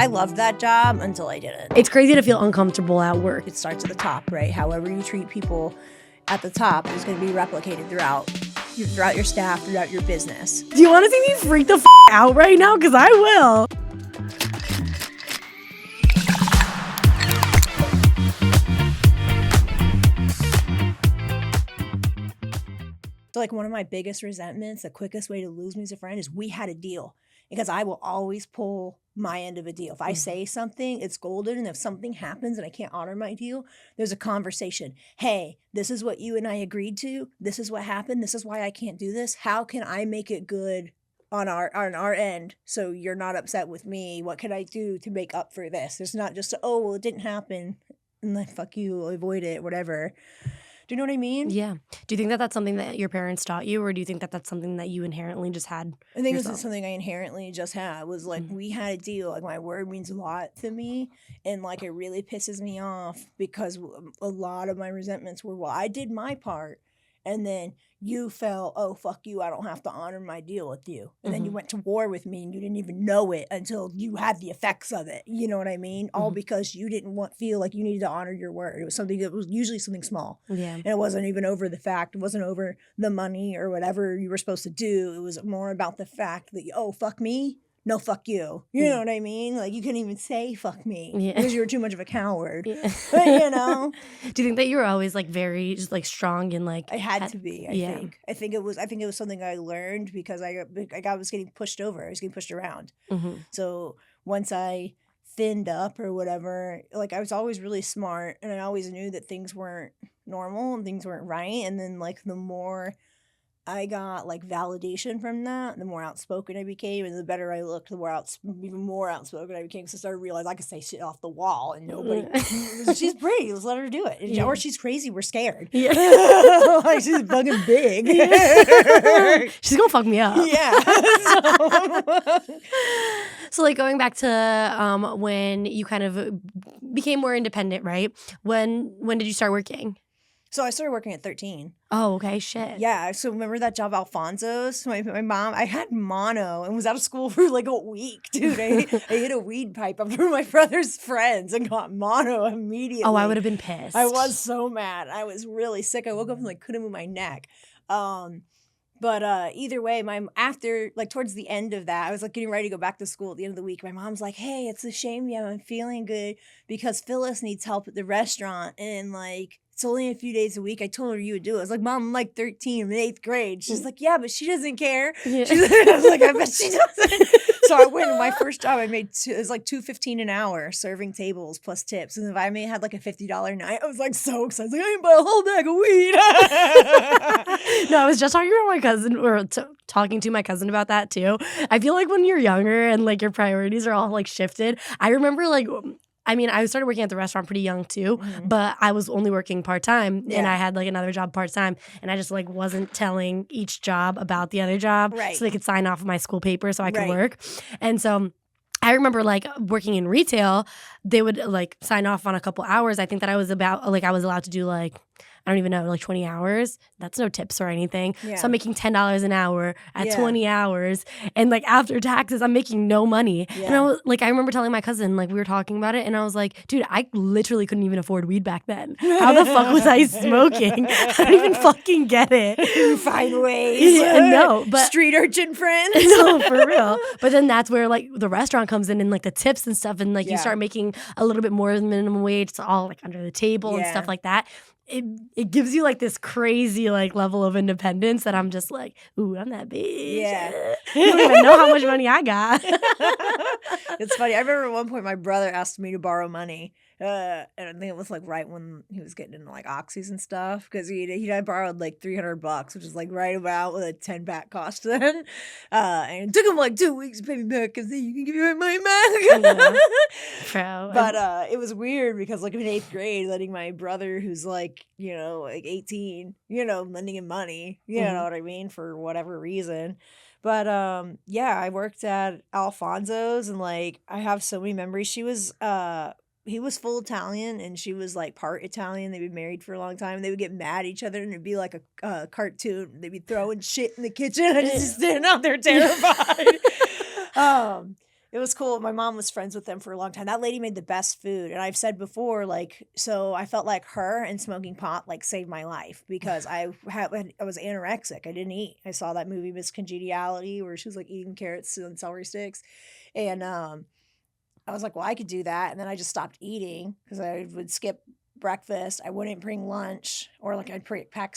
I loved that job until I didn't. It's crazy to feel uncomfortable at work. It starts at the top, right? However you treat people at the top is going to be replicated throughout your staff, throughout your business. Do you want to see me freak the out right now? Because I will. So like one of my biggest resentments, the quickest way to lose me as a friend is we had a deal. Because I will always pull my end of a deal. If I say something, it's golden. And if something happens and I can't honor my deal, there's a conversation. Hey, this is what you and I agreed to. This is what happened. This is why I can't do this. How can I make it good on our end so you're not upset with me? What can I do to make up for this? It's not just, oh, well, it didn't happen. And like, fuck you, avoid it, whatever. Do you know what I mean? Yeah. Do you think that that's something that your parents taught you, or do you think that that's something that you inherently just had I think yourself? this is something I inherently just had. Was like, we had a deal. Like, my word means a lot to me. And like, it really pisses me off because a lot of my resentments were, well, I did my part. And then you felt, oh, fuck you, I don't have to honor my deal with you. And then you went to war with me and you didn't even know it until you had the effects of it. You know what I mean? All because you didn't feel like you needed to honor your word. It was something that was usually something small. Yeah. And it wasn't even over the fact. It wasn't over the money or whatever you were supposed to do. It was more about the fact that, oh, fuck me. No, fuck you. You know what I mean? Like, you couldn't even say fuck me because you were too much of a coward. Yeah. But, you know. Do you think that you were always like very just like strong and like? I had to be. I think it was something I learned because I was getting pushed over. I was getting pushed around. So once I thinned up or whatever, like, I was always really smart and I always knew that things weren't normal and things weren't right. And then like the more I got like validation from that, the more outspoken I became, and the better I looked, the more even more outspoken I became. So I started to realize I could say shit off the wall, and nobody. She's pretty. Let's let her do it. Or she's crazy. We're scared. Yeah. Like, she's fucking big. Yeah. She's gonna fuck me up. Yeah. So like going back to when you kind of became more independent, right? When did you start working? So I started working at 13. Oh, okay, shit. Yeah, so remember that job Alfonso's? My mom, I had mono and was out of school for like a week, dude. I hit a weed pipe up from my brother's friends and got mono immediately. Oh, I would have been pissed. I was so mad. I was really sick. I woke up and like couldn't move my neck. But either way, after like towards the end of that, I was like getting ready to go back to school at the end of the week. My mom's like, "Hey, it's a shame you haven't feeling good because Phyllis needs help at the restaurant and like it's only a few days a week." I told her you would do it. I was like, "Mom, I'm like 13, I'm in 8th grade." She's like, "Yeah, but she doesn't care." Yeah. I was like, "I bet she doesn't." So I went. My first job, I made it was like $2.15 an hour serving tables plus tips. And if I had like a $50 night, I was like so excited. I was like, I can buy a whole bag of weed. No, I was just talking about my cousin, or talking to my cousin about that too. I feel like when you're younger and like your priorities are all like shifted. I remember like, I mean, I started working at the restaurant pretty young too, but I was only working part-time and I had like another job part-time, and I just like wasn't telling each job about the other job so they could sign off my school paper so I could work. And so I remember like working in retail, they would like sign off on a couple hours. I think that I was allowed to do like, I don't even know, like 20 hours. That's no tips or anything. Yeah. So I'm making $10 an hour at 20 hours. And like after taxes, I'm making no money. Yeah. And I remember telling my cousin, like we were talking about it, and I was like, dude, I literally couldn't even afford weed back then. How the fuck was I smoking? I don't even fucking get it. You find ways. No, but street urchin friends. No, for real. But then that's where like the restaurant comes in and like the tips and stuff, and like you start making a little bit more than minimum wage. It's all like under the table and stuff like that. It gives you like this crazy like level of independence that I'm just like, ooh, I'm that bitch. Yeah. You don't even know how much money I got. It's funny. I remember at one point my brother asked me to borrow money. And I think it was like right when he was getting into like oxys and stuff, because he had borrowed like $300, which is like right about what a 10-pack cost then. And it took him like 2 weeks to pay me back because then you can give me my money back. Bro. But it was weird because like in 8th grade, letting my brother who's like, you know, like 18, you know, lending him money, you know what I mean, for whatever reason. But yeah, I worked at Alfonso's and like I have so many memories. He was full Italian and she was like part Italian. They'd been married for a long time. They would get mad at each other and it'd be like a cartoon. They'd be throwing shit in the kitchen. I just standing out there terrified. It was cool. My mom was friends with them for a long time. That lady made the best food. And I've said before, like, so I felt like her and smoking pot, like, saved my life because I was anorexic. I didn't eat. I saw that movie, Miss Congeniality, where she was, like, eating carrots and celery sticks. And I was like, well, I could do that. And then I just stopped eating because I would skip breakfast. I wouldn't bring lunch, or, like, I'd pack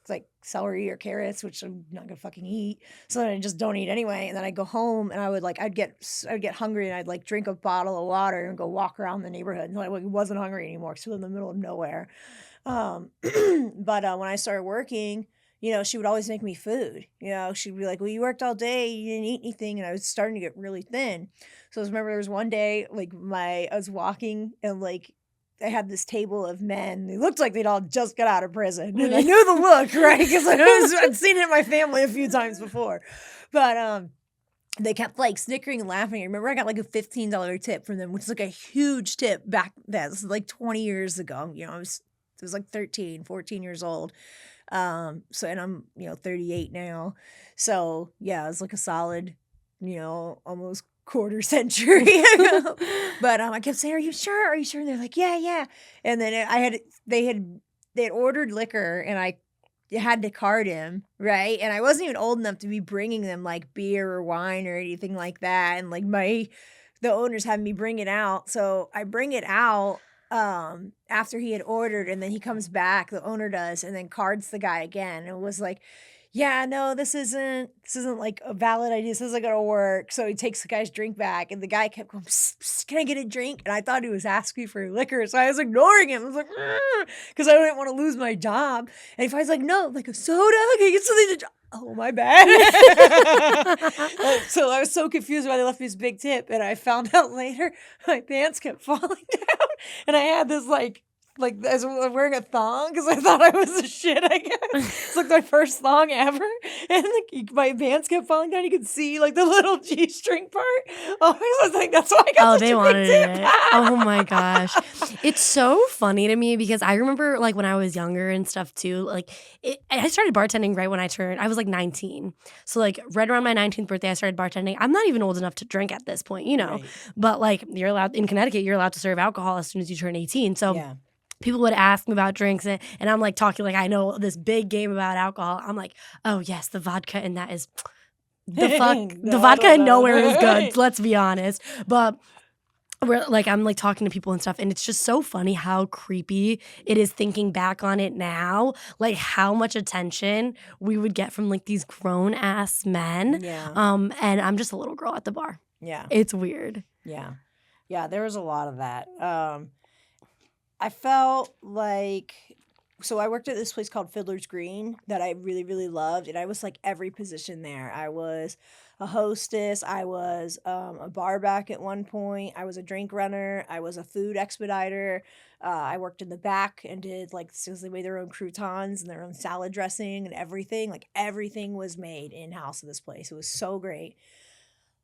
like celery or carrots, which I'm not gonna fucking eat. So then I just don't eat anyway. And then I'd go home and I'd get hungry and I'd like drink a bottle of water and go walk around the neighborhood until I wasn't hungry anymore because we were in the middle of nowhere. But when I started working, she would always make me food. She'd be like, well, you worked all day, you didn't eat anything. And I was starting to get really thin. So I remember there was one day, like I was walking and like, I had this table of men. They looked like they'd all just got out of prison. And I knew the look, right? Because I'd seen it in my family a few times before. But they kept like snickering and laughing. I remember I got like a $15 tip from them, which is like a huge tip back then. This is like 20 years ago. I was like 13, 14 years old. And I'm, 38 now. So yeah, it was like a solid, almost quarter century. But I kept saying, are you sure? Are you sure? And they're like, yeah. And then they had ordered liquor and I had to card him, right? And I wasn't even old enough to be bringing them like beer or wine or anything like that. And like the owners had me bring it out. So I bring it out after he had ordered, and then he comes back, the owner does, and then cards the guy again and was like, yeah, no, this isn't like a valid idea. This isn't gonna work. So he takes the guy's drink back, and the guy kept going, psst, psst, can I get a drink? And I thought he was asking for liquor, so I was ignoring him. I was like, because I didn't want to lose my job. And if I was like, no, like a soda, can I get something to drink? Oh, my bad. So I was so confused why they left me this big tip, and I found out later my pants kept falling down, and I had this like I was wearing a thong because I thought I was a shit, I guess. It's like my first thong ever. And like my pants kept falling down. You could see like the little G-string part. Oh, I was like, that's why I got such a big tip. Oh my gosh. It's so funny to me because I remember like when I was younger and stuff too, like I started bartending right when I was like 19. So like right around my 19th birthday, I started bartending. I'm not even old enough to drink at this point, Right. But like in Connecticut, you're allowed to serve alcohol as soon as you turn 18. So yeah. People would ask me about drinks, and I'm like talking like I know this big game about alcohol. I'm like, oh yes, the vodka and that is the fuck. The vodka and nowhere is good. Let's be honest. But I'm like talking to people and stuff, and it's just so funny how creepy it is thinking back on it now. Like how much attention we would get from like these grown ass men. Yeah. And I'm just a little girl at the bar. Yeah. It's weird. Yeah. Yeah. There was a lot of that. I felt like, so I worked at this place called Fiddler's Green that I really, really loved. And I was like every position there. I was a hostess. I was a bar back at one point. I was a drink runner. I was a food expediter. I worked in the back and did like, they made their own croutons and their own salad dressing and everything. Like everything was made in-house at this place. It was so great.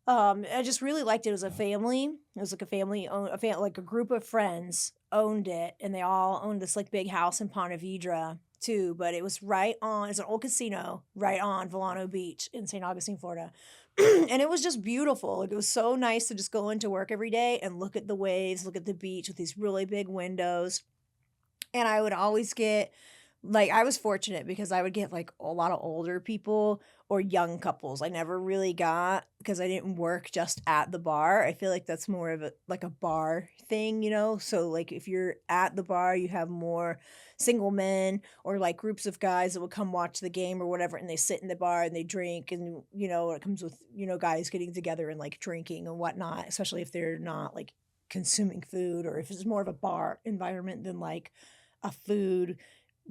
I just really liked it. It was a family. It was like a family, like a group of friends owned it, and they all owned this like big house in Ponte Vedra too. But it was it's an old casino right on Volano Beach in St. Augustine, Florida. And it was just beautiful. Like it was so nice to just go into work every day and look at the waves, look at the beach with these really big windows. And I would always get I was fortunate because I would get like a lot of older people or young couples. I never really got, because I didn't work just at the bar. I feel like that's more of a bar thing, So like if you're at the bar, you have more single men or like groups of guys that would come watch the game or whatever, and they sit in the bar and they drink, and it comes with guys getting together and like drinking and whatnot, especially if they're not like consuming food, or if it's more of a bar environment than like a food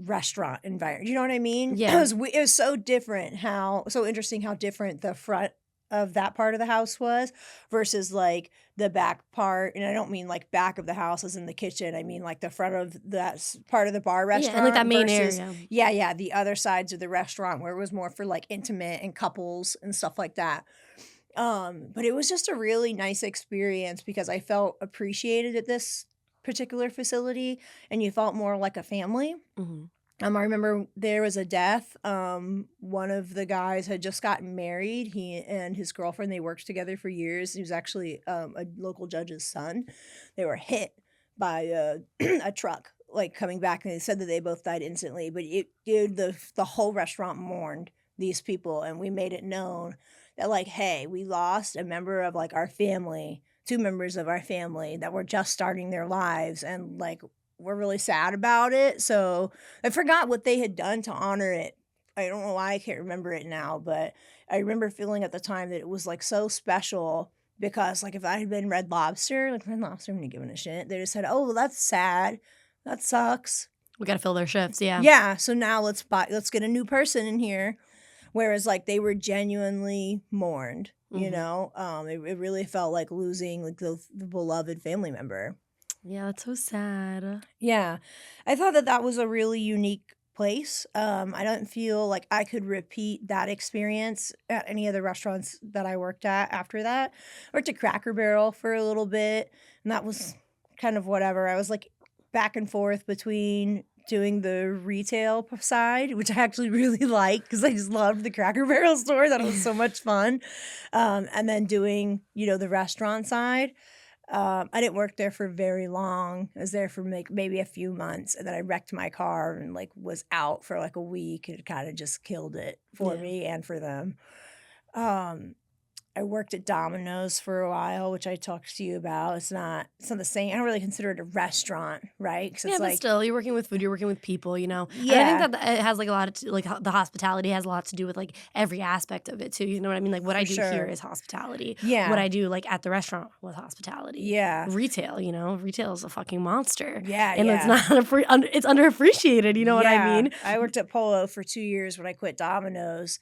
restaurant environment. You know what I mean? Yeah. It was so different so interesting how different the front of that part of the house was versus like the back part. And I don't mean like back of the house as in the kitchen. I mean like the front of that part of the bar restaurant. Yeah, and like that main versus, area. Yeah. The other sides of the restaurant where it was more for like intimate and couples and stuff like that. But it was just a really nice experience because I felt appreciated at this particular facility, and you felt more like a family. Mm-hmm. I remember there was a death. One of the guys had just gotten married. He and his girlfriend, they worked together for years. He was actually a local judge's son. They were hit by a truck, like coming back, and they said that they both died instantly. But the whole restaurant mourned these people, and we made it known that, like, hey, we lost a member of like our family, two members of our family that were just starting their lives, and like we're really sad about it. So I forgot what they had done to honor it. I don't know why I can't remember it now, but I remember feeling at the time that it was like so special because like if I had been Red Lobster, like Red Lobster wouldn't have given a shit. They just said, "Oh, well, that's sad. That sucks." We got to fill their shifts. Yeah. Yeah. So now let's get a new person in here. Whereas like they were genuinely mourned. It really felt like losing like the beloved family member. Yeah, that's so sad. Yeah. I thought that was a really unique place. I don't feel like I could repeat that experience at any of the restaurants that I worked at after that. I worked at Cracker Barrel for a little bit, and that was kind of whatever. I was like back and forth between doing the retail side, which I actually really like because I just loved the Cracker Barrel store. That was so much fun. And then doing, the restaurant side. I didn't work there for very long. I was there for maybe a few months, and then I wrecked my car and like was out for like a week. It kind of just killed it for me and for them. I worked at Domino's for a while, which I talked to you about. It's not the same. I don't really consider it a restaurant, right? Yeah, but still, you're working with food, you're working with people, Yeah. And I think that it has like a lot to, like the hospitality has a lot to do with like every aspect of it too. You know what I mean? Like what I do here is hospitality. Yeah. What I do like at the restaurant was hospitality. Yeah. Retail, retail is a fucking monster. Yeah. And it's not it's underappreciated. You know what I mean? I worked at Polo for 2 years when I quit Domino's.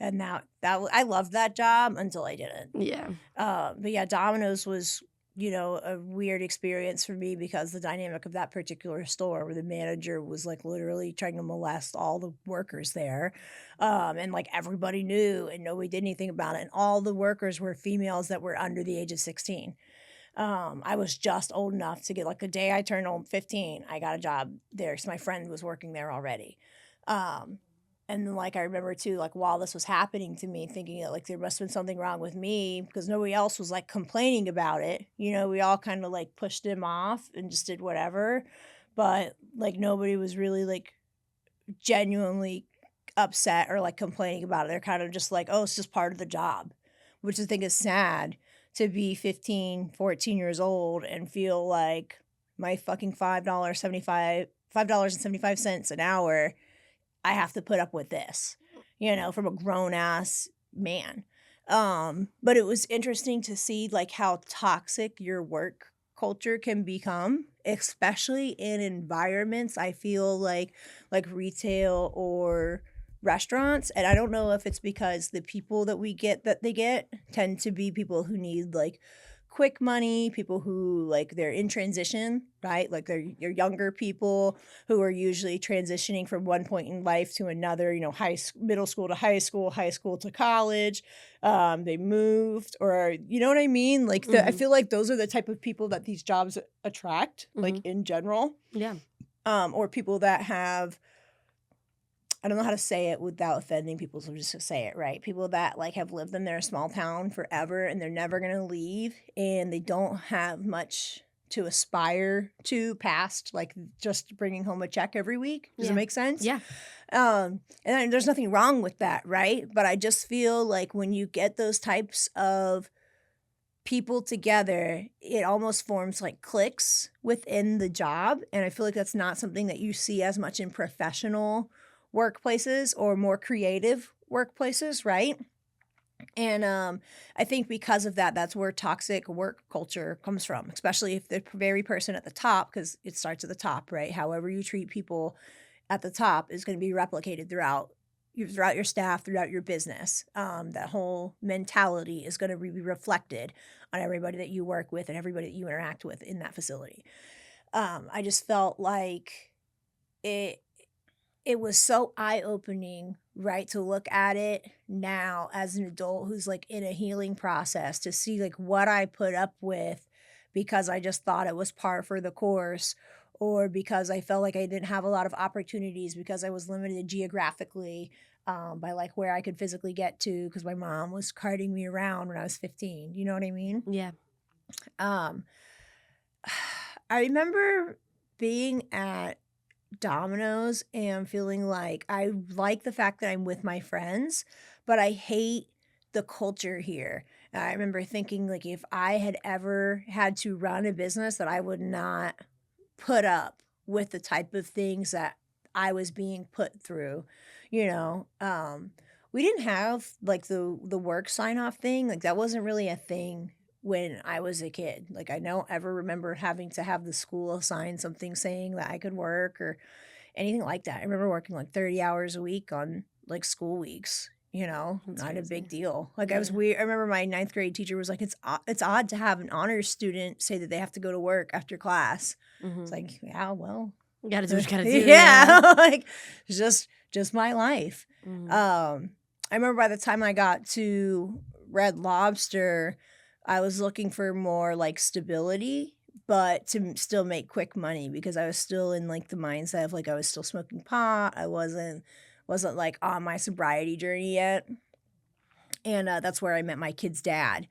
And I loved that job until I didn't. Yeah. But yeah, Domino's was, a weird experience for me because the dynamic of that particular store where the manager was like literally trying to molest all the workers there. And like everybody knew and nobody did anything about it. And all the workers were females that were under the age of 16. I was just old enough to get like the day I turned 15, I got a job there because my friend was working there already. And then, like, I remember, too, like, while this was happening to me, thinking that, like, there must have been something wrong with me because nobody else was, like, complaining about it. We all kind of, like, pushed him off and just did whatever. But, like, nobody was really, like, genuinely upset or, like, complaining about it. They're kind of just like, oh, it's just part of the job, which I think is sad to be 15, 14 years old and feel like my fucking $5.75 an hour – I have to put up with this, from a grown ass man. But it was interesting to see like how toxic your work culture can become, especially in environments I feel like retail or restaurants. And I don't know if it's because the people that they get tend to be people who need like quick money, people who like they're in transition, right? Like they're younger people who are usually transitioning from one point in life to another, middle school to high school to college. They moved or you know what I mean? Like I feel like those are the type of people that these jobs attract, like in general. Yeah. Or people that have, I don't know how to say it without offending people, so just to say it right. People that like have lived in their small town forever and they're never going to leave and they don't have much to aspire to past like just bringing home a check every week. Does it make sense? Yeah. And there's nothing wrong with that, right? But I just feel like when you get those types of people together, it almost forms like cliques within the job. And I feel like that's not something that you see as much in professional workplaces or more creative workplaces, right? And I think because of that, that's where toxic work culture comes from, especially if the very person at the top, because it starts at the top, right? However you treat people at the top is going to be replicated throughout your staff, throughout your business. That whole mentality is going to be reflected on everybody that you work with and everybody that you interact with in that facility. I just felt like it was so eye-opening, right, to look at it now as an adult who's like in a healing process to see like what I put up with because I just thought it was par for the course or because I felt like I didn't have a lot of opportunities because I was limited geographically by like where I could physically get to because my mom was carting me around when I was 15. You know what I mean? Yeah. Um, I remember being at Domino's and feeling like I like the fact that I'm with my friends, but I hate the culture here. I remember thinking like if I had ever had to run a business that I would not put up with the type of things that I was being put through, you know. We didn't have like the work sign off thing. Like that wasn't really a thing when I was a kid. Like I don't ever remember having to have the school sign something saying that I could work or anything like that. I remember working like 30 hours a week on like school weeks, you know, That's not a big crazy. deal. Like I was Yeah. weird. I remember my ninth grade teacher was like, it's odd to have an honors student say that they have to go to work after class. It's like, yeah, well, You gotta do what you gotta do. yeah, like it's just my life. Mhm. I remember by the time I got to Red Lobster, I was looking for more like stability, but to still make quick money because I was still in like the mindset of like I was still smoking pot. I wasn't like on my sobriety journey yet, and that's where I met my kid's dad.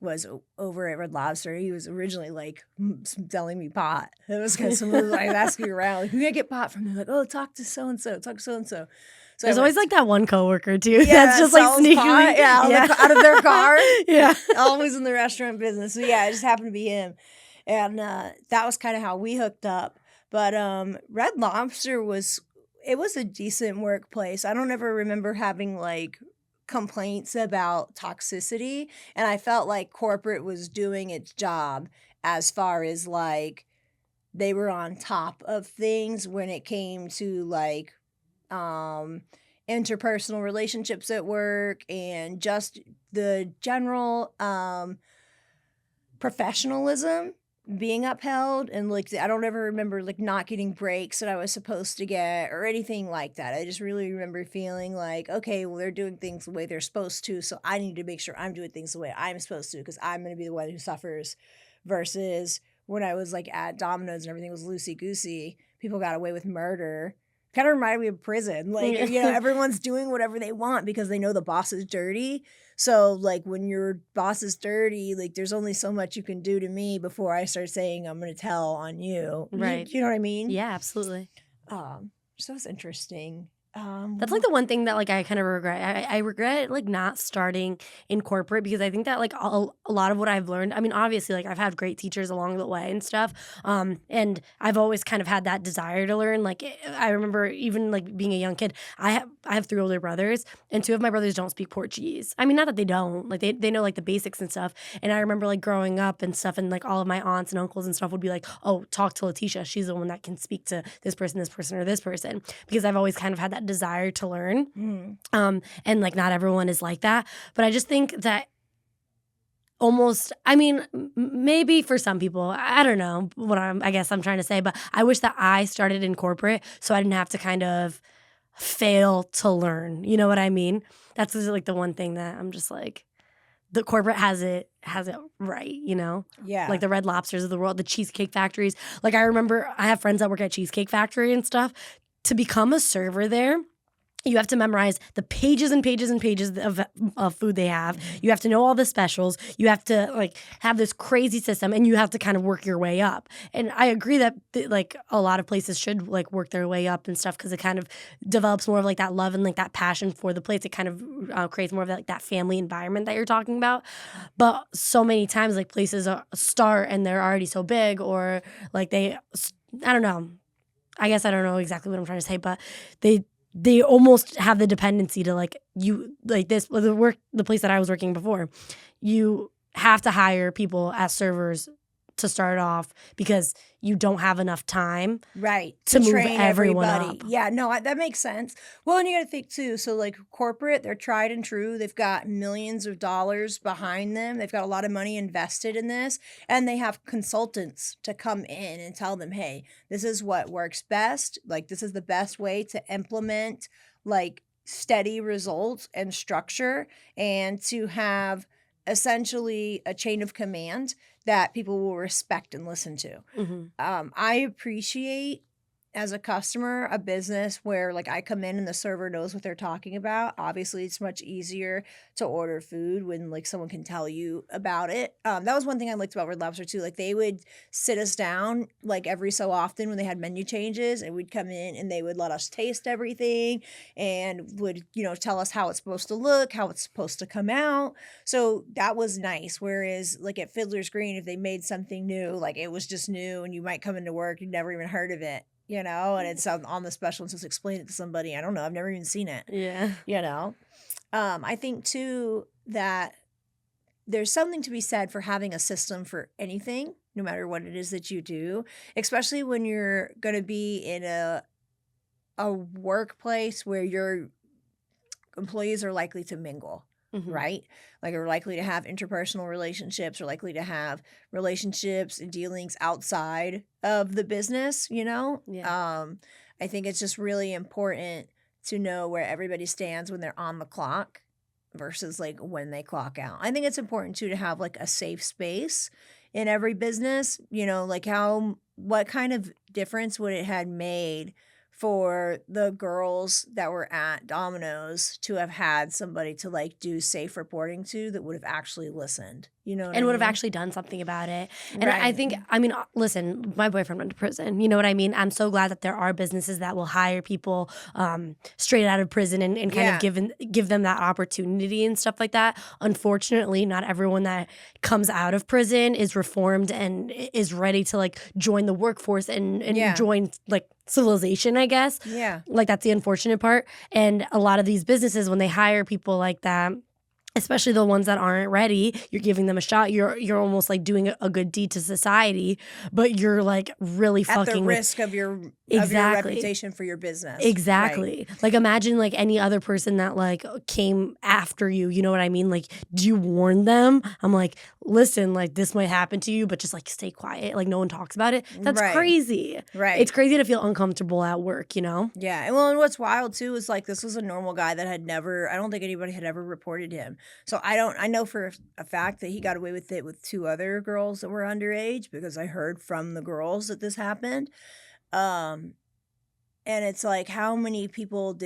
Was over at Red Lobster. He was originally like selling me pot. It was kind of someone was like asking around, like, who can I get pot from? They're like, oh, talk to so and so, talk to so and so. So There's always like that one coworker too. yeah, That's just like sells sneakily. pot, yeah, out of their car. Yeah. Always in the restaurant business. So yeah, it just happened to be him. And that was kind of how we hooked up. But Red Lobster was a decent workplace. I don't ever remember having like complaints about toxicity. And I felt like corporate was doing its job as far as like they were on top of things when it came to like interpersonal relationships at work and just the general professionalism being upheld. And like I don't ever remember like not getting breaks that I was supposed to get or anything like that. I just really remember feeling like, okay, well, they're doing things the way they're supposed to, so I need to make sure I'm doing things the way I'm supposed to because I'm going to be the one who suffers. Versus when I was like at Domino's and everything was loosey goosey, people got away with murder. Kind of reminded me of prison. Like, everyone's doing whatever they want because they know the boss is dirty. So, like, when your boss is dirty, like, there's only so much you can do to me before I start saying I'm going to tell on you. Right. You know what I mean? Yeah, absolutely. So it's interesting. That's like the one thing that like I kind of regret. I regret like not starting in corporate because I think that like a lot of what I've learned. I mean, obviously, like I've had great teachers along the way and stuff. And I've always kind of had that desire to learn. Like I remember even like being a young kid, I have 3 older brothers, and 2 of my brothers don't speak Portuguese. I mean, not that they don't. Like they know like the basics and stuff. And I remember like growing up and stuff, and like all of my aunts and uncles and stuff would be like, "Oh, talk to Letitia. She's the one that can speak to this person, or this person." Because I've always kind of had that desire to learn. And like not everyone is like that. But I just think that almost, I mean, maybe for some people, I don't know what I guess I'm trying to say, but I wish that I started in corporate so I didn't have to kind of fail to learn. You know what I mean? That's like the one thing that I'm just like, the corporate has it right, you know? Yeah. Like the Red Lobsters of the world, the Cheesecake Factories. Like I remember I have friends that work at Cheesecake Factory and stuff. To become a server there, you have to memorize the pages and pages and pages of food they have. You have to know all the specials. You have to like have this crazy system, and you have to kind of work your way up. And I agree that like a lot of places should like work their way up and stuff because it kind of develops more of like that love and like that passion for the place. It kind of creates more of like that family environment that you're talking about. But so many times like places start and they're already so big, or like I don't know. I guess I don't know exactly what I'm trying to say, but they almost have the dependency to like you like this the place that I was working before. You have to hire people as servers to start off because you don't have enough time to move train everyone everybody. up. Yeah, no, that makes sense. Well, and you got to think too. So, like corporate, they're tried and true. They've got millions of dollars behind them. They've got a lot of money invested in this, and they have consultants to come in and tell them, "Hey, this is what works best. Like, this is the best way to implement like steady results and structure, and to have." Essentially a chain of command that people will respect and listen to. I appreciate, as a customer, a business where like I come in and the server knows what they're talking about. Obviously, it's much easier to order food when like someone can tell you about it. That was one thing I liked about Red Lobster too. Like they would sit us down like every so often when they had menu changes, and we'd come in and they would let us taste everything and would, you know, tell us how it's supposed to look, how it's supposed to come out. So that was nice. Whereas like at Fiddler's Green, if they made something new, like it was just new and you might come into work, you'd never even heard of it. You know, and it's on the special and just explain it to somebody. I don't know. I've never even seen it. Yeah. You know, I think too that there's something to be said for having a system for anything, no matter what it is that you do, especially when you're going to be in a workplace where your employees are likely to mingle. Right? Like are likely to have interpersonal relationships, or likely to have relationships and dealings outside of the business, you know? Yeah. I think it's just really important to know where everybody stands when they're on the clock versus like when they clock out. I think it's important too to have like a safe space in every business, you know, like what kind of difference would it had made for the girls that were at Domino's to have had somebody to like do safe reporting to that would have actually listened, you know what and I would have mean? actually done something about it. And Right. I think, I mean, listen, my boyfriend went to prison. You know what I mean? I'm so glad that there are businesses that will hire people straight out of prison and kind Yeah. of give them that opportunity and stuff like that. Unfortunately, not everyone that comes out of prison is reformed and is ready to like join the workforce and Yeah. join like civilization, I guess. Yeah. Like that's the unfortunate part. And a lot of these businesses, when they hire people like that, especially the ones that aren't ready, you're giving them a shot. You're almost like doing a good deed to society, but you're like really At fucking the with risk of your Exactly. reputation for your business. Exactly. Right. Like imagine like any other person that like came after you, you know what I mean? Like, do you warn them? I'm like, listen, like this might happen to you, but just like stay quiet. Like no one talks about it. That's Right. crazy. Right. It's crazy to feel uncomfortable at work, you know? Yeah. And well, and what's wild too is like this was a normal guy that had never, I don't think anybody had ever reported him. So I know for a fact that he got away with it with 2 other girls that were underage because I heard from the girls that this happened. And it's like, how many people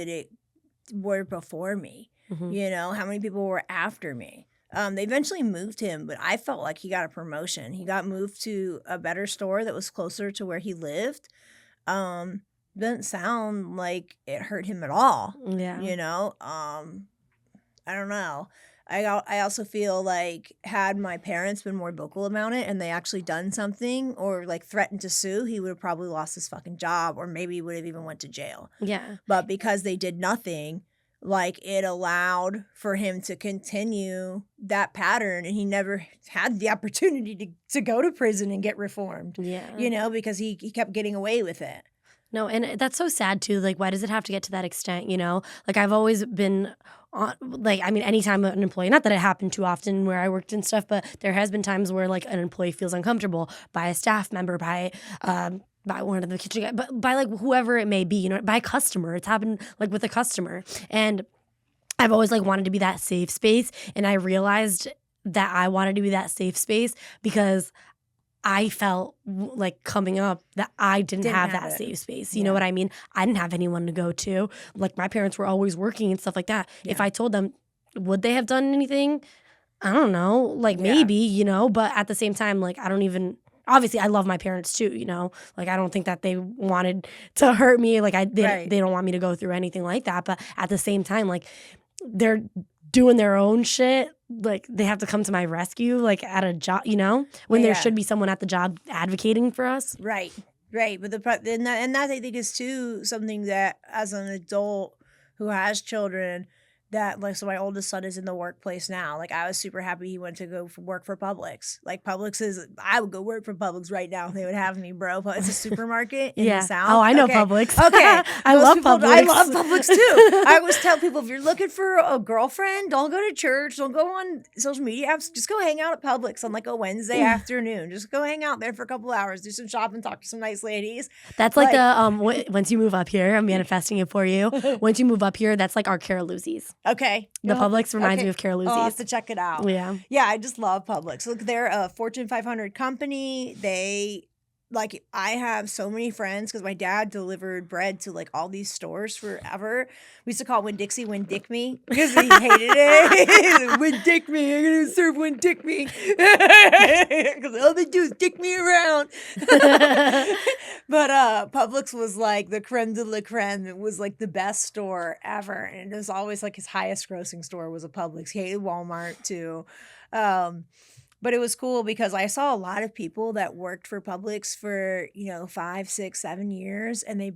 were before me? You know, how many people were after me? They eventually moved him, but I felt like he got a promotion. He got moved to a better store that was closer to where he lived. Doesn't sound like it hurt him at all. Yeah. You know, I don't know. I also feel like had my parents been more vocal about it and they actually done something or like threatened to sue, he would have probably lost his fucking job or maybe would have even went to jail. Yeah. But because they did nothing, like it allowed for him to continue that pattern, and he never had the opportunity to go to prison and get reformed. Yeah. You know, because he kept getting away with it. No, and that's so sad too. Like, why does it have to get to that extent, you know? Like, I've always been like, I mean, anytime an employee, not that it happened too often where I worked and stuff, but there has been times where like an employee feels uncomfortable by a staff member, by one of the kitchen guys, but by like whoever it may be, you know, by a customer. It's happened like with a customer. And I've always like wanted to be that safe space. And I realized that I wanted to be that safe space because I felt like coming up that I didn't have that safe space. You know what I mean? I didn't have anyone to go to. Like my parents were always working and stuff like that. Yeah. If I told them, would they have done anything? I don't know. Like maybe, you know, but at the same time, like I don't even, obviously I love my parents too, you know? Like I don't think that they wanted to hurt me. Like they don't want me to go through anything like that. But at the same time, like they're doing their own shit. Like they have to come to my rescue, like at a job, you know, when there should be someone at the job advocating for us. Right. But and that I think is too something that as an adult who has children, that like, so my oldest son is in the workplace now. Like I was super happy he went to go work for Publix. Like Publix I would go work for Publix right now if they would have me, bro. But it's a supermarket in the South. Oh, I know Publix. Okay. I love Publix. I love Publix too. I always tell people, if you're looking for a girlfriend, don't go to church. Don't go on social media apps. Just go hang out at Publix on like a Wednesday afternoon. Just go hang out there for a couple hours, do some shopping, talk to some nice ladies. That's like the once you move up here, I'm manifesting it for you. Once you move up here, that's like our Caroluzzi's. Okay. The Publix reminds me of I'll have Caroluzzi's. to check it out. Yeah. Yeah, I just love Publix. Look, they're a Fortune 500 company. I have so many friends because my dad delivered bread to like all these stores forever. We used to call it Winn Dixie Winn Dick Me because he hated it. Winn Dick Me, I'm gonna serve Winn Dick Me because all they do is dick me around. But Publix was like the creme de la creme. It was like the best store ever, and it was always like his highest grossing store was a Publix. He hated Walmart too. But it was cool because I saw a lot of people that worked for Publix for, 5, 6, 7 years, and they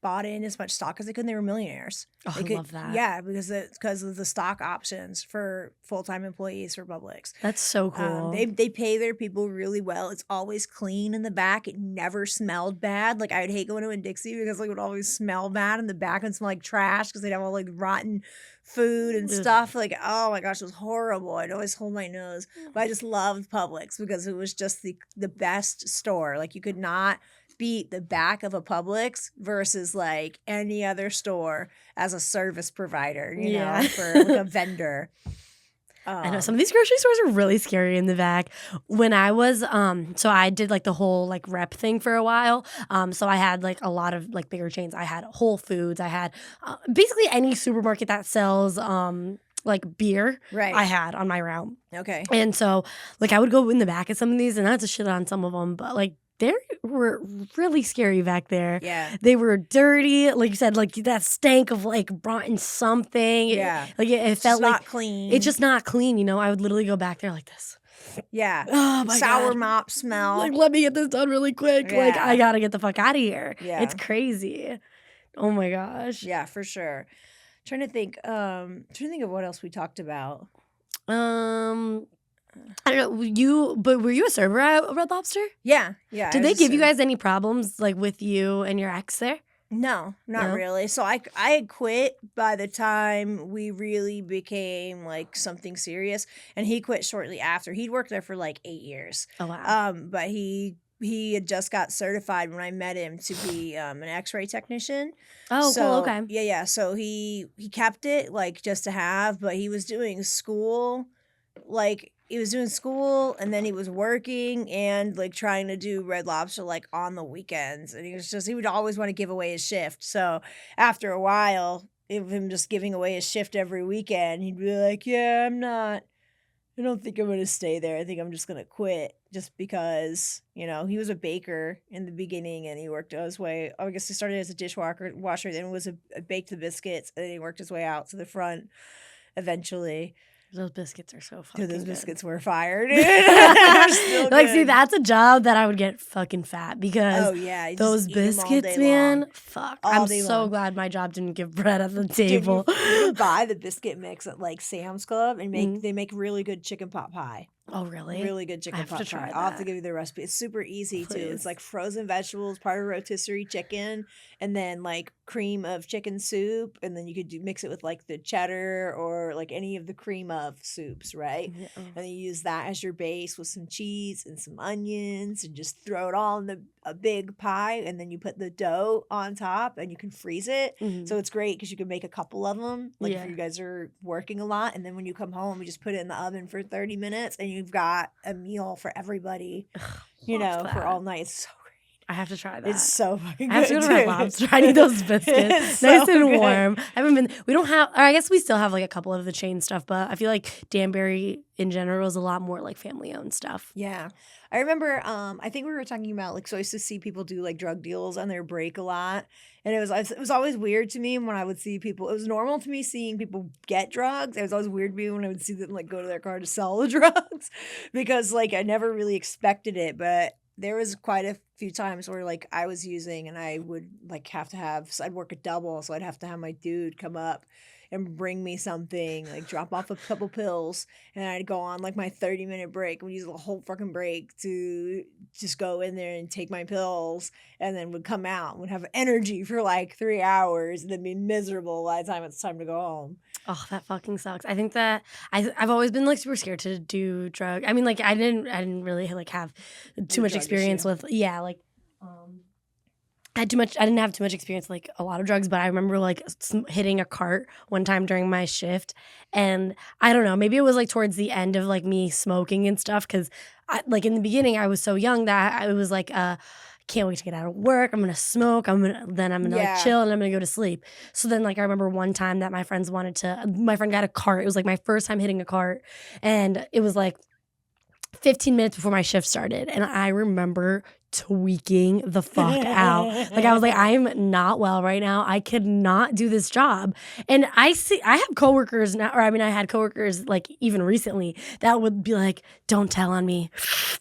bought in as much stock as they could, and they were millionaires. Oh, I love that. Yeah, because of the stock options for full-time employees for Publix. That's so cool. They pay their people really well. It's always clean in the back. It never smelled bad. Like, I would hate going to Winn-Dixie because like, it would always smell bad in the back and smell like trash because they'd have all like rotten food and stuff. Like, oh my gosh, it was horrible. I'd always hold my nose. But I just loved Publix because it was just the best store. Like, you could not beat the back of a Publix versus like any other store as a service provider, for like a vendor. I know some of these grocery stores are really scary in the back. When I was, so I did like the whole like rep thing for a while. So I had like a lot of like bigger chains. I had Whole Foods. I had basically any supermarket that sells like beer. Right. I had on my route. Okay. And so like I would go in the back of some of these, and not to shit on some of them, but like they were really scary back there. Yeah. They were dirty. Like you said, like that stank of like rotten something. Yeah. It felt like like not clean. It's just not clean, I would literally go back there like this. Yeah. Oh my Sour God. mop smell. Like, let me get this done really quick. Yeah. Like, I gotta get the fuck out of here. Yeah. It's crazy. Oh my gosh. Yeah, for sure. Trying to think of what else we talked about. I don't know. But were you a server at Red Lobster? Yeah. Did they give you guys any problems like with you and your ex there? No, not really. So I had quit by the time we really became like something serious, and he quit shortly after. He'd worked there for like 8 years. Oh wow. But he had just got certified when I met him to be an X-ray technician. Oh, so, cool. Okay. Yeah. So he kept it like just to have, but he was doing school, like. He was doing school, and then he was working and like trying to do Red Lobster like on the weekends. And he would always want to give away his shift. So after a while of him just giving away his shift every weekend, he'd be like, yeah, I don't think I'm going to stay there. I think I'm just going to quit just because, he was a baker in the beginning, and he worked his way. I guess he started as a dishwasher, then was baked the biscuits, and then he worked his way out to the front eventually. Those biscuits are so fucking Dude, those good. biscuits were fired. Still like, good. see, that's a job that I would get fucking fat because those biscuits, man, fuck. I'm so glad my job didn't give bread at the table. Dude, you buy the biscuit mix at like Sam's Club, and they make really good chicken pot pie. Oh, really? Really good chicken pot pie. I'll have to give you the recipe. It's super easy too. It's like frozen vegetables, part of rotisserie chicken, and then like cream of chicken soup, and then you could mix it with like the cheddar or like any of the cream of soups, right? Yeah. And then you use that as your base with some cheese and some onions, and just throw it all in a big pie, and then you put the dough on top, and you can freeze it. Mm-hmm. So it's great because you can make a couple of them, like if you guys are working a lot, and then when you come home, you just put it in the oven for 30 minutes, and you've got a meal for everybody, for all night. It's so great. I have to try that. It's so fucking good. I have to go to Red Lobster. I need those biscuits. Nice and warm. I haven't been, we don't have, or I guess we still have like a couple of the chain stuff, but I feel like Danbury in general is a lot more like family owned stuff. Yeah. I remember, I think we were talking about like, so I used to see people do like drug deals on their break a lot. And it was always weird to me when I would see people. It was normal to me seeing people get drugs. It was always weird to me when I would see them like go to their car to sell the drugs because like I never really expected it. But there was quite a few times where like I was using, and I would like so I'd work a double. So I'd have to have my dude come up and bring me something, like drop off a couple pills, and I'd go on like my 30-minute break. We'd use the whole fucking break to just go in there and take my pills, and then would come out and would have energy for like 3 hours and then be miserable by the time it's time to go home. Oh, that fucking sucks. I think that I've always been like super scared to do drug. I mean, like I didn't really like have too much experience with I didn't have too much experience like a lot of drugs, but I remember like hitting a cart one time during my shift, and I don't know, maybe it was like towards the end of like me smoking and stuff, because like in the beginning I was so young that I was like can't wait to get out of work. I'm gonna smoke. I'm gonna like Yeah. chill, and I'm gonna go to sleep. So then like I remember one time that my friend got a cart. It was like my first time hitting a cart, and it was like 15 minutes before my shift started, and I remember tweaking the fuck out. Like I was like, I'm not well right now. I could not do this job. And I have coworkers now, or I mean, I had coworkers like even recently that would be like, don't tell on me,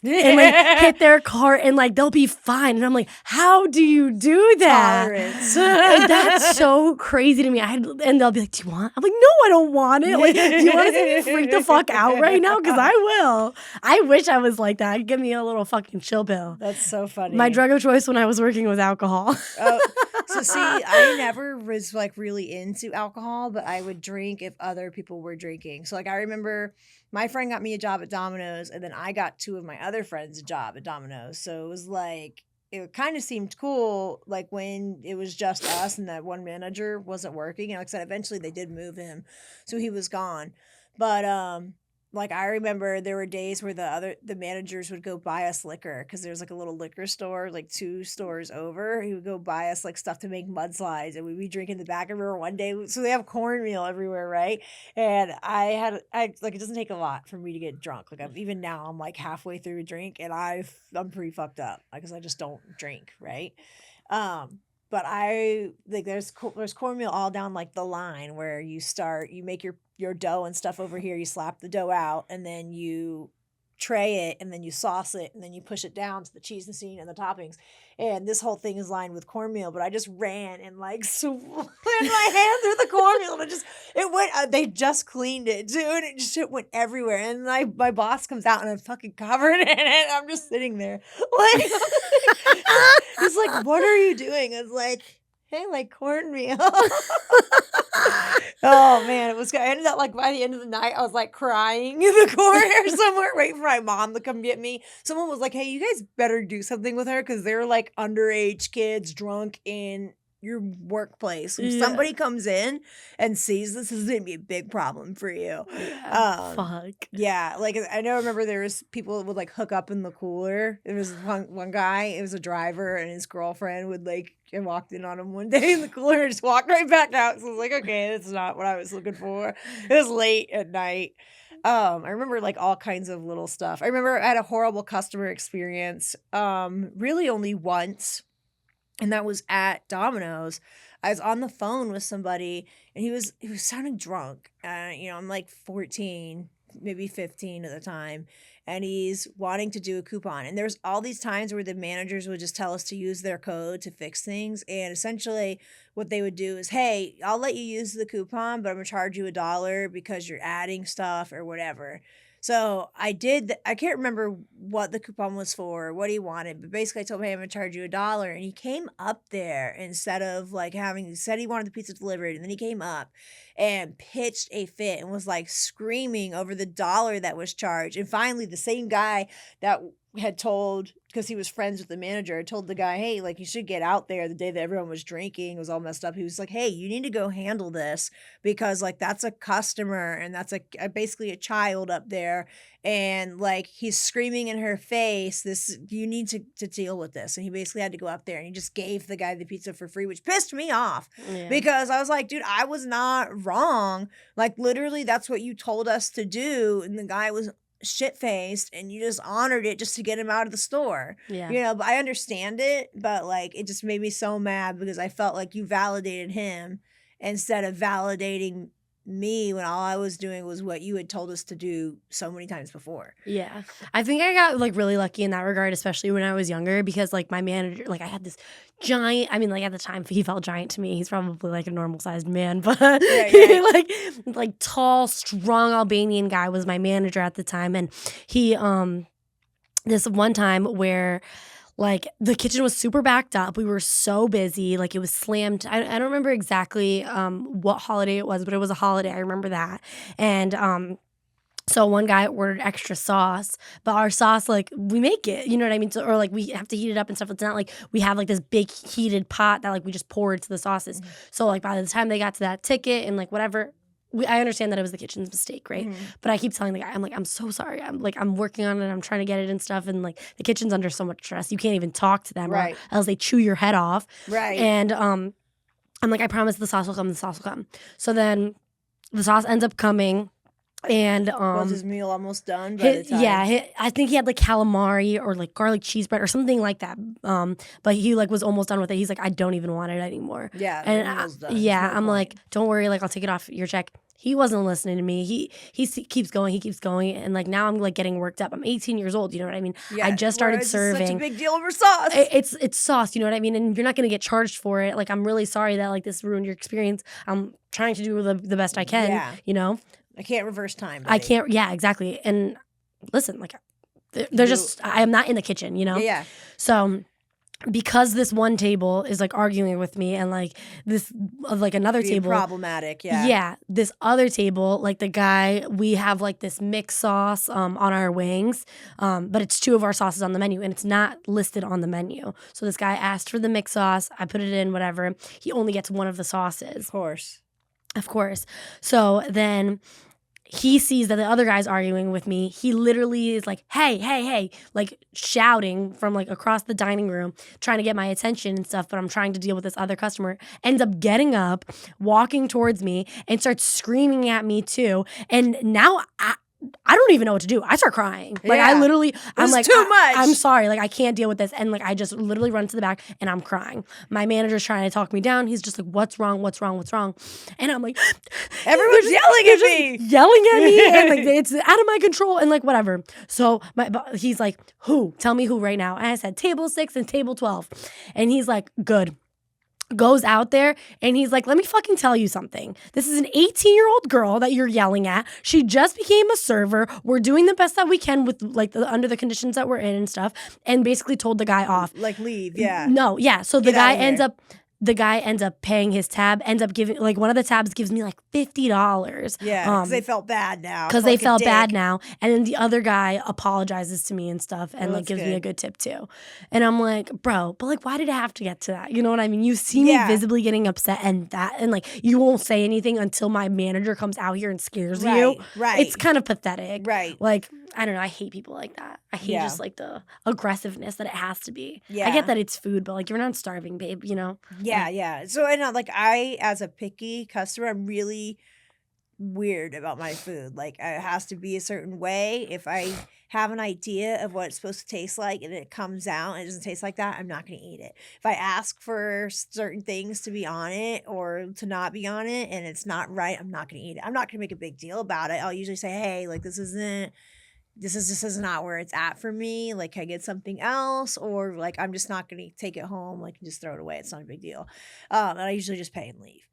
and like hit their cart, and like they'll be fine. And I'm like, how do you do that? Tolerance. That's so crazy to me. And they'll be like, do you want? I'm like, no, I don't want it. Like, do you want to see me freak the fuck out right now? Because I will. I wish I was like that. Give me a little fucking chill pill. That's so funny. My drug of choice when I was working was alcohol. So see, I never was like really into alcohol, but I would drink if other people were drinking. So like I remember my friend got me a job at Domino's, and then I got two of my other friends a job at Domino's. So it was like it kind of seemed cool, like when it was just us and that one manager wasn't working. And like I said, eventually they did move him, so he was gone. But like I remember there were days where the managers would go buy us liquor, because there's like a little liquor store like 2 stores over. He would go buy us like stuff to make mudslides, and we'd be drinking the back. I remember one day, so they have cornmeal everywhere, right? And I like, it doesn't take a lot for me to get drunk. Like even now I'm like halfway through a drink, and I'm pretty fucked up because I just don't drink, right? But I like there's cornmeal all down like the line where you make your dough and stuff over here. You slap the dough out, and then you tray it, and then you sauce it, and then you push it down to the cheese and seasoning and the toppings. And this whole thing is lined with cornmeal, but I just ran and like slid my hand through the cornmeal, and it went. They just cleaned it, dude. And it went everywhere. And my boss comes out, and I'm fucking covered in it. I'm just sitting there like, he's like, "What are you doing?" I was like, "Hey, like cornmeal." Oh man, I ended up like by the end of the night, I was like crying in the corner somewhere, waiting for my mom to come get me. Someone was like, "Hey, you guys better do something with her, because they're like underage kids drunk in your workplace. If somebody comes in and sees this is gonna be a big problem for you." Yeah, fuck. Yeah, like I remember there was people that would like hook up in the cooler. There was one guy, it was a driver, and his girlfriend would like, I walked in on him one day in the cooler and just walked right back out. So I was like, okay, that's not what I was looking for. It was late at night. I remember like all kinds of little stuff. I remember I had a horrible customer experience, really only once. And that was at Domino's. I was on the phone with somebody, and he was sounding drunk. I'm like 14, maybe 15 at the time, and he's wanting to do a coupon. And there's all these times where the managers would just tell us to use their code to fix things. And essentially what they would do is, "Hey, I'll let you use the coupon, but I'm gonna charge you $1 because you're adding stuff or whatever." So I did. I can't remember what the coupon was for, what he wanted, but basically I told him, "Hey, I'm gonna charge you $1," and he came up there instead of like he said he wanted the pizza delivered, and then he came up and pitched a fit and was like screaming over the $1 that was charged. And finally, the same guy that had told, because he was friends with the manager, told the guy, "Hey, like you should get out there," the day that everyone was drinking, it was all messed up. He was like, "Hey, you need to go handle this, because like that's a customer, and that's basically a child up there, and like he's screaming in her face, you need to deal with this." And he basically had to go up there, and he just gave the guy the pizza for free, which pissed me off, because I was like, dude, I was not wrong. Like literally that's what you told us to do, and the guy was shit-faced, and you just honored it just to get him out of the store. But I understand it, but like it just made me so mad, because I felt like you validated him instead of validating me, when all I was doing was what you had told us to do so many times before. Yeah. I think I got like really lucky in that regard, especially when I was younger, because like my manager, like I had this giant, I mean, like at the time he felt giant to me. He's probably like a normal sized man, but like tall, strong Albanian guy was my manager at the time. And he, this one time where like the kitchen was super backed up. We were so busy. Like it was slammed. I don't remember exactly what holiday it was, but it was a holiday. I remember that. And So one guy ordered extra sauce, but our sauce, like, we make it, you know what I mean? So, or like we have to heat it up and stuff. It's not like we have like this big heated pot that like we just pour into the sauces. So like by the time they got to that ticket and like whatever, I understand that it was the kitchen's mistake, right? But I keep telling the guy, I'm like, I'm so sorry. I'm working on it. I'm trying to get it and stuff. And like the kitchen's under so much stress. You can't even talk to them, or else they chew your head off. Right. And I'm like, I promise the sauce will come. The sauce will come. So then the sauce ends up coming. And was his meal almost done by the time? Yeah, I think he had like calamari or like garlic cheese bread or something like that. But he like was almost done with it. He's like, I don't even want it anymore. Yeah, and done. Yeah, I'm like, don't worry, like I'll take it off your check. He wasn't listening to me. He keeps going, and like now I'm like getting worked up. I'm 18 years old. You know what I mean? Yeah, I just started serving. It's such a big deal over sauce. It's sauce. You know what I mean? And you're not gonna get charged for it. Like I'm really sorry that like this ruined your experience. I'm trying to do the best I can. Yeah. You know. I can't reverse time. Buddy. I can't. Yeah, exactly. And listen, like, they're just. I am not in the kitchen, you know. Yeah. So, because this one table is like arguing with me, and like this, like another table, problematic. Yeah. Yeah. This other table, like the guy, we have like this mixed sauce on our wings, but it's 2 of our sauces on the menu, and it's not listed on the menu. So this guy asked for the mixed sauce. I put it in, whatever. He only gets 1 of the sauces. Of course. So then he sees that the other guy's arguing with me. He literally is like, hey, like shouting from like across the dining room, trying to get my attention and stuff, but I'm trying to deal with this other customer. Ends up getting up, walking towards me, and starts screaming at me too. And now I don't even know what to do. I start crying. Like I literally, I'm like, too much. I'm sorry. Like I can't deal with this. And like I just literally run to the back and I'm crying. My manager's trying to talk me down. He's just like, what's wrong? And I'm like, everyone's yelling at me. And like it's out of my control and like whatever. So he's like, who? Tell me who right now. And I said table 6 and table 12. And he's like, good. Goes out there and he's like, let me fucking tell you something. This is an 18-year-old girl that you're yelling at. She just became a server. We're doing the best that we can with like under the conditions that we're in and stuff. And basically told the guy off. Like leave, yeah. No, yeah. So the guy ends up paying his tab, ends up giving, like one of the tabs gives me like $50. Yeah, because they felt bad now. Because they felt bad now. And then the other guy apologizes to me and stuff and like gives me a good tip too. And I'm like, bro, but like why did it have to get to that? You know what I mean? You see me visibly getting upset and like you won't say anything until my manager comes out here and scares you. Right. It's kind of pathetic. Right. Like, I don't know. I hate people like that. I hate just like the aggressiveness that it has to be. Yeah. I get that it's food, but like you're not starving, babe, you know? Yeah. So I know, like I, as a picky customer, I'm really weird about my food. Like it has to be a certain way. If I have an idea of what it's supposed to taste like and it comes out and it doesn't taste like that, I'm not going to eat it. If I ask for certain things to be on it or to not be on it and it's not right, I'm not going to eat it. I'm not going to make a big deal about it. I'll usually say, hey, like this is not where it's at for me. Like, can I get something else? Or like, I'm just not going to take it home. Like, just throw it away. It's not a big deal. And I usually just pay and leave.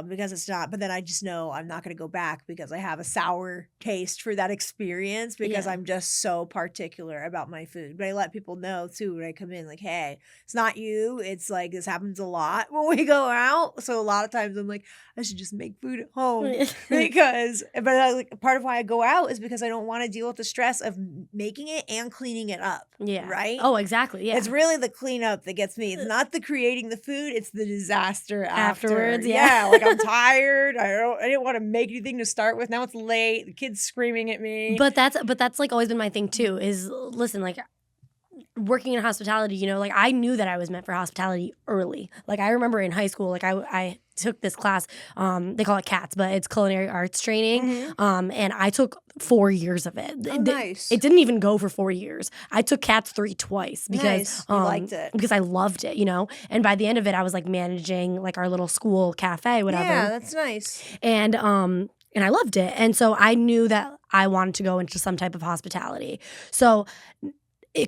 Because it's not, but then I just know I'm not going to go back because I have a sour taste for that experience because I'm just so particular about my food. But I let people know too when I come in, like, hey, it's not you. It's like, this happens a lot when we go out. So a lot of times I'm like, I should just make food at home but part of why I go out is because I don't want to deal with the stress of making it and cleaning it up. Yeah. Right? Oh, exactly. Yeah. It's really the cleanup that gets me. It's not the creating the food. It's the disaster afterwards. Yeah. Like I'm tired. I didn't want to make anything to start with. Now it's late. The kid's screaming at me. But that's like always been my thing too, is listen, like working in hospitality, you know, like I knew that I was meant for hospitality early. Like I remember in high school, like I took this class, they call it CATS, but it's culinary arts training. And I took 4 years of it. Oh, nice. It didn't even go for 4 years. I took CATS 3 twice because you liked it. Because I loved it, you know. And by the end of it, I was like managing like our little school cafe, whatever. Yeah, that's nice. And I loved it. And so I knew that I wanted to go into some type of hospitality. So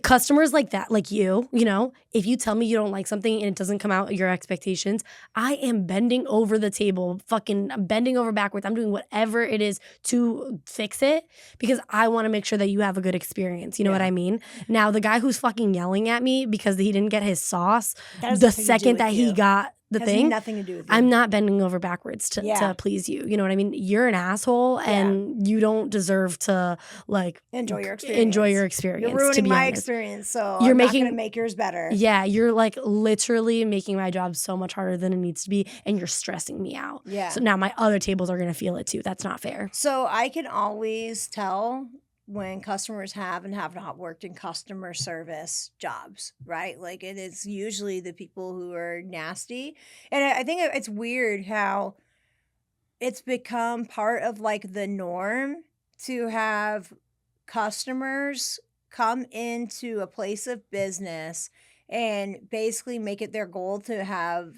customers like that, like you know, if you tell me you don't like something and it doesn't come out your expectations, I am bending over the table, fucking bending over backwards. I'm doing whatever it is to fix it because I want to make sure that you have a good experience. You know what I mean? Now, the guy who's fucking yelling at me because he didn't get his sauce, the second that he got the has thing. nothing to do with you. I'm not bending over backwards to please you. You know what I mean? You're an asshole, and you don't deserve to like enjoy your experience. You're ruining to be my honest. experience, so You're I'm making, not going to make yours better. Yeah, you're like literally making my job so much harder than it needs to be, and you're stressing me out. Yeah. So now my other tables are going to feel it too. That's not fair. So I can always tell when customers have not worked in customer service jobs, right? Like it is usually the people who are nasty. And I think it's weird how it's become part of like the norm to have customers come into a place of business and basically make it their goal to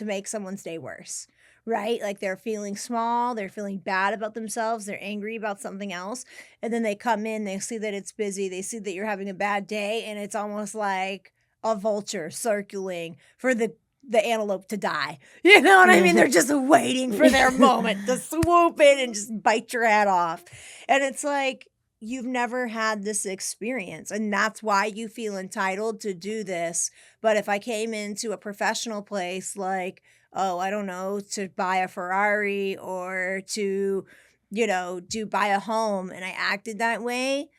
make someone's day worse, right? Like they're feeling small, they're feeling bad about themselves, they're angry about something else, and then they come in, they see that it's busy, they see that you're having a bad day, and it's almost like a vulture circling for the antelope to die. You know what I mean? They're just waiting for their moment to swoop in and just bite your head off. And it's like, you've never had this experience, and that's why you feel entitled to do this. But if I came into a professional place like, oh, I don't know, to buy a Ferrari or to, buy a home, and I acted that way,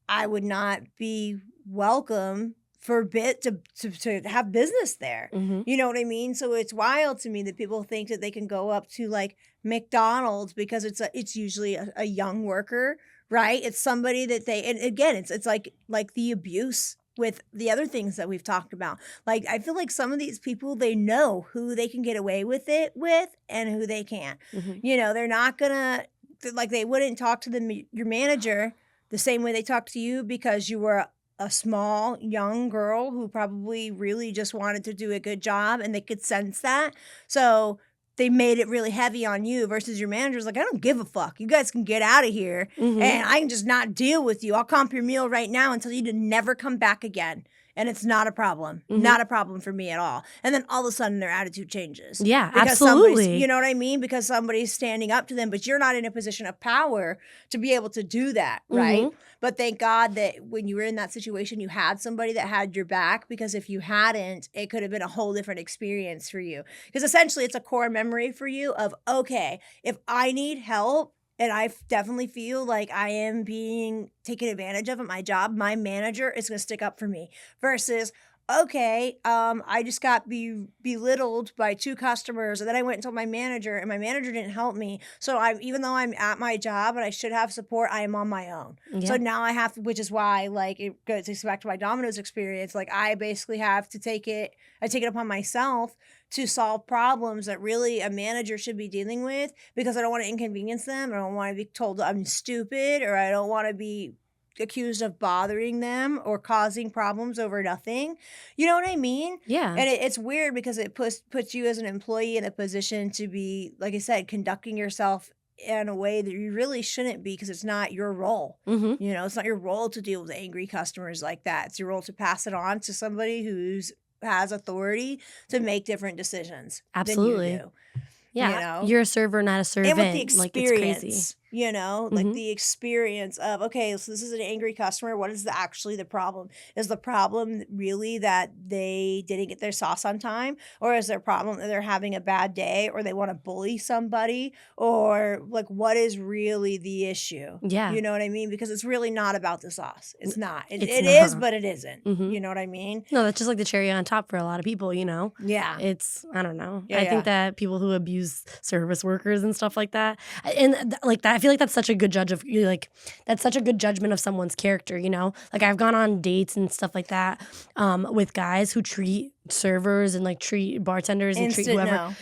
I would not be welcome for a bit to have business there. You know what I mean? So it's wild to me that people think that they can go up to like McDonald's because it's usually a young worker, right? It's somebody that and again, it's like the abuse with the other things that we've talked about. Like, I feel like some of these people, they know who they can get away with it with and who they can't. They're not gonna, like, they wouldn't talk to your manager the same way they talk to you because you were a small young girl who probably really just wanted to do a good job, and they could sense that. So they made it really heavy on you versus your manager's like, I don't give a fuck. You guys can get out of here and I can just not deal with you. I'll comp your meal right now and tell you to never come back again. And it's not a problem. Not a problem for me at all. And then all of a sudden their attitude changes. Yeah, because absolutely. You know what I mean? Because somebody's standing up to them, but you're not in a position of power to be able to do that, right? But thank God that when you were in that situation, you had somebody that had your back, because if you hadn't, it could have been a whole different experience for you. Because essentially it's a core memory for you of, okay, if I need help, and I definitely feel like I am being taken advantage of at my job, my manager is going to stick up for me versus, okay, I just got belittled by 2 customers, and then I went and told my manager, and my manager didn't help me. So even though I'm at my job and I should have support, I am on my own. Yeah. So now I have to, which is why, like, it goes back to my Domino's experience. Like, I basically have to take it upon myself to solve problems that really a manager should be dealing with, because I don't want to inconvenience them. I don't want to be told I'm stupid, or I don't want to be accused of bothering them or causing problems over nothing. You know what I mean? Yeah. And it's weird because it puts you as an employee in a position to be, like I said, conducting yourself in a way that you really shouldn't be, because it's not your role. It's not your role to deal with angry customers like that. It's your role to pass it on to somebody who's has authority to make different decisions. Absolutely. Than you do. Yeah, you're a server, not a servant. And with the experience, like, it's crazy. Like the experience of, okay, so this is an angry customer. What is actually the problem? Is the problem really that they didn't get their sauce on time? Or is their problem that they're having a bad day, or they want to bully somebody? Or like, what is really the issue? Yeah. You know what I mean? Because it's really not about the sauce. It's not. It is, but it isn't. You know what I mean? No, that's just like the cherry on top for a lot of people, Yeah. It's, I don't know. I think that people who abuse service workers and stuff like that, and like that, I feel like that's such a good that's such a good judgment of someone's character, Like, I've gone on dates and stuff like that with guys who treat servers and like treat bartenders and treat whoever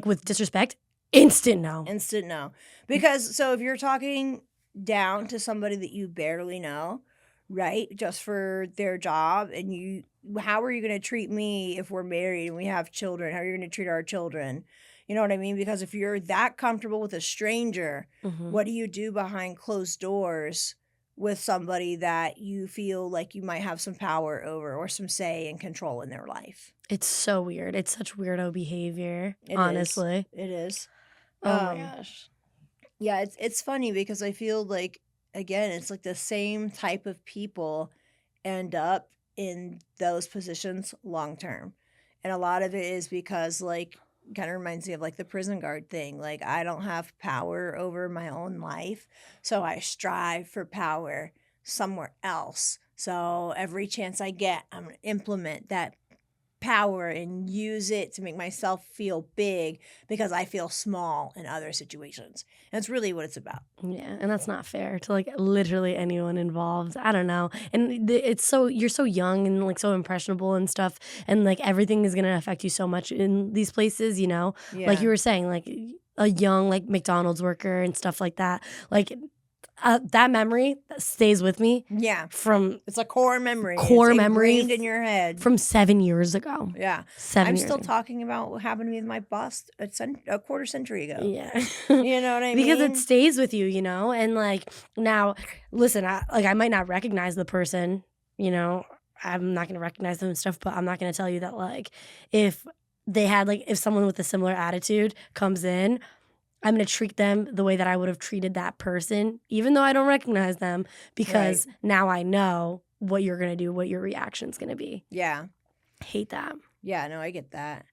with disrespect. Instant no. Because so if you're talking down to somebody that you barely know, right, just for their job, and how are you going to treat me if we're married and we have children? How are you going to treat our children? You know what I mean? Because if you're that comfortable with a stranger, what do you do behind closed doors with somebody that you feel like you might have some power over or some say and control in their life? It's so weird. It's such weirdo behavior, honestly. It is. Oh my gosh. Yeah, it's funny because I feel like, again, it's like the same type of people end up in those positions long term. And a lot of it is because, like, kind of reminds me of like the prison guard thing. Like, I don't have power over my own life, so I strive for power somewhere else. So every chance I get, I'm going to implement that power and use it to make myself feel big because I feel small in other situations. And that's really what it's about. Yeah, and that's not fair to like literally anyone involved. I don't know. And it's so you're so young and like so impressionable and stuff and like everything is going to affect you so much in these places, you know? Like you Yeah. were saying like a young like McDonald's worker and stuff like that. Like that memory that stays with me Yeah. from It's a core memory. core It's memories ingrained in your head. from 7 years ago. Yeah. 7 I'm years still ago. talking about what happened to me with my boss a quarter century ago. Yeah. You know what I Because mean? it stays with you, you know? And like now, listen, I might not recognize the person, you know, I'm not going to recognize them and stuff, but I'm not going to tell you that like if they had like if someone with a similar attitude comes in, I'm going to treat them the way that I would have treated that person, even though I don't recognize them, because now I know what you're going to do, what your reaction's going to be. Yeah. I hate that. Yeah, no, I get that.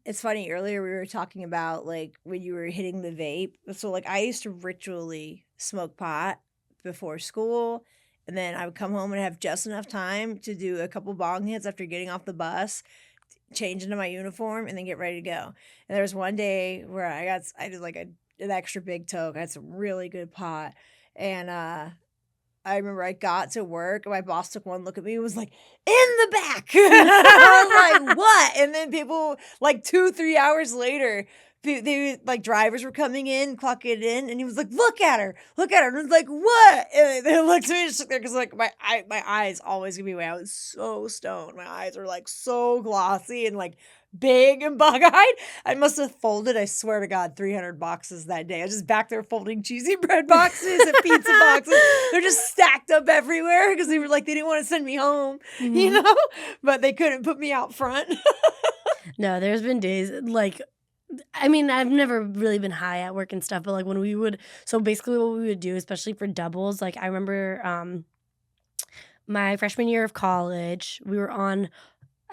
It's funny, earlier we were talking about like when you were hitting the vape. So like I used to ritually smoke pot before school, and then I would come home and have just enough time to do a couple bong hits after getting off the bus, change into my uniform, and then get ready to go. And there was one day where I did like an extra big toke. I had some really good pot, and I remember I got to work and my boss took one look at me and was like, in the back. I was like, what? And then people, like 2-3 hours later, they like drivers were coming in, clocking in, and he was like, look at her. And I was like, what? And they looked at me and just because like my eyes always give me away. I was so stoned. My eyes were like so glossy and like big and bug-eyed. I must have folded, I swear to God, 300 boxes that day. I was just back there folding cheesy bread boxes and pizza boxes. They're just stacked up everywhere because they were like, they didn't want to send me home, you know? But they couldn't put me out front. No, there's been days like I mean, I've never really been high at work and stuff, but like when we would, so basically what we would do, especially for doubles, like I remember my freshman year of college, we were on,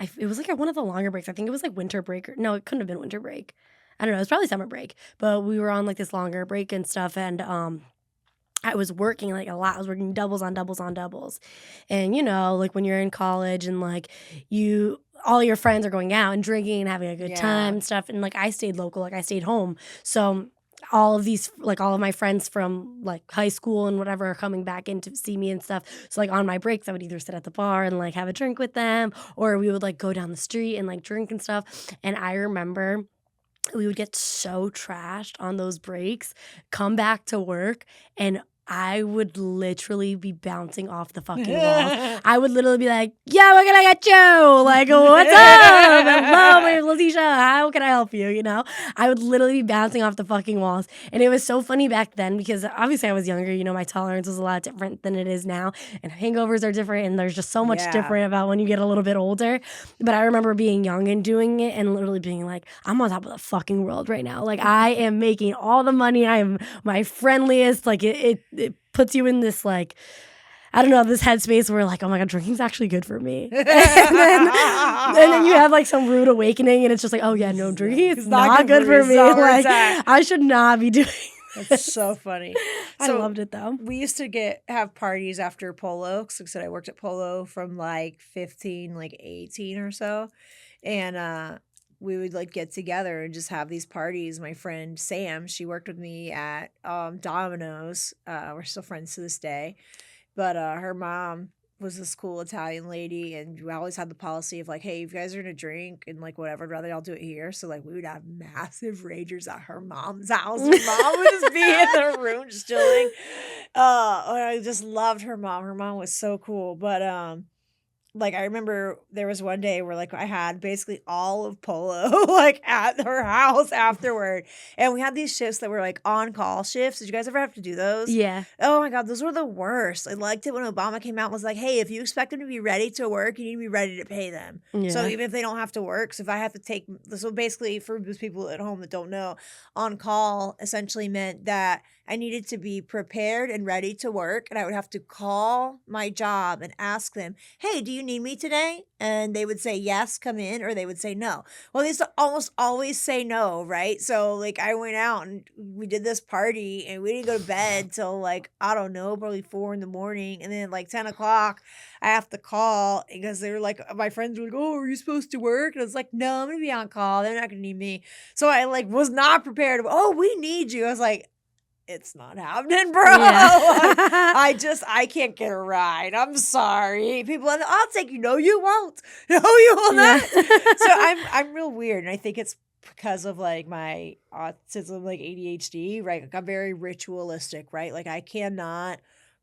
it was like one of the longer breaks. I think it was like winter break. No, it couldn't have been winter break. I don't know. It was probably summer break, but we were on like this longer break and stuff. And I was working like a lot. I was working doubles on doubles on doubles. And, you know, like when you're in college and like all your friends are going out and drinking and having a good time and stuff. And like I stayed local, like I stayed home. So all of my friends from like high school and whatever are coming back in to see me and stuff. So like on my breaks, I would either sit at the bar and like have a drink with them, or we would like go down the street and like drink and stuff. And I remember we would get so trashed on those breaks, come back to work, and I would literally be bouncing off the fucking walls. I would literally be like, yo, what can I get you? Like, what's up? Hello, my name's Letitia. How can I help you? You know? I would literally be bouncing off the fucking walls. And it was so funny back then because obviously I was younger. You know, my tolerance was a lot different than it is now. And hangovers are different. And there's just so much different about when you get a little bit older. But I remember being young and doing it and literally being like, I'm on top of the fucking world right now. Like, I am making all the money. I am my friendliest. Like, it puts you in this, like, I don't know, this headspace where, like, oh my God, drinking's actually good for me. and then you have, like, some rude awakening, and it's just like, oh, yeah, no, drinking is not good for me. Like, I should not be doing this. That's so funny. I loved it, though. We used to have parties after Polo, because like I said, I worked at Polo from, like, 15, like, 18 or so, and we would like get together and just have these parties. My friend Sam, she worked with me at Domino's. We're still friends to this day. But her mom was this cool Italian lady, and we always had the policy of like, hey, if you guys are gonna drink and like whatever, I'd rather y'all do it here. So like we would have massive ragers at her mom's house. Her mom would just be in her room just chilling. I just loved her mom. Her mom was so cool. But like I remember there was one day where like I had basically all of Polo like at her house afterward, and we had these shifts that were like on call shifts. Did you guys ever have to do those? Yeah. Oh my God, those were the worst. I liked it when Obama came out and was like, hey, if you expect them to be ready to work, you need to be ready to pay them. Yeah. So even if they don't have to work, so if I have to take, so basically for those people at home that don't know, on call essentially meant that I needed to be prepared and ready to work, and I would have to call my job and ask them, hey, do you you need me today? And they would say yes, come in, or they would say no. Well, they used to almost always say no, right? So like I went out and we did this party and we didn't go to bed till like, I don't know, probably 4 a.m. And then like 10 o'clock, I have to call because they were like, my friends were like, oh, are you supposed to work? And I was like, no, I'm going to be on call. They're not going to need me. So I like was not prepared. Oh, we need you. I was like, it's not happening, bro. Yeah. I can't get a ride. I'm sorry. People, I'll take you. No, you won't. No, you will not. So I'm real weird. And I think it's because of like my autism, like ADHD, right? Like I'm very ritualistic, right? Like I cannot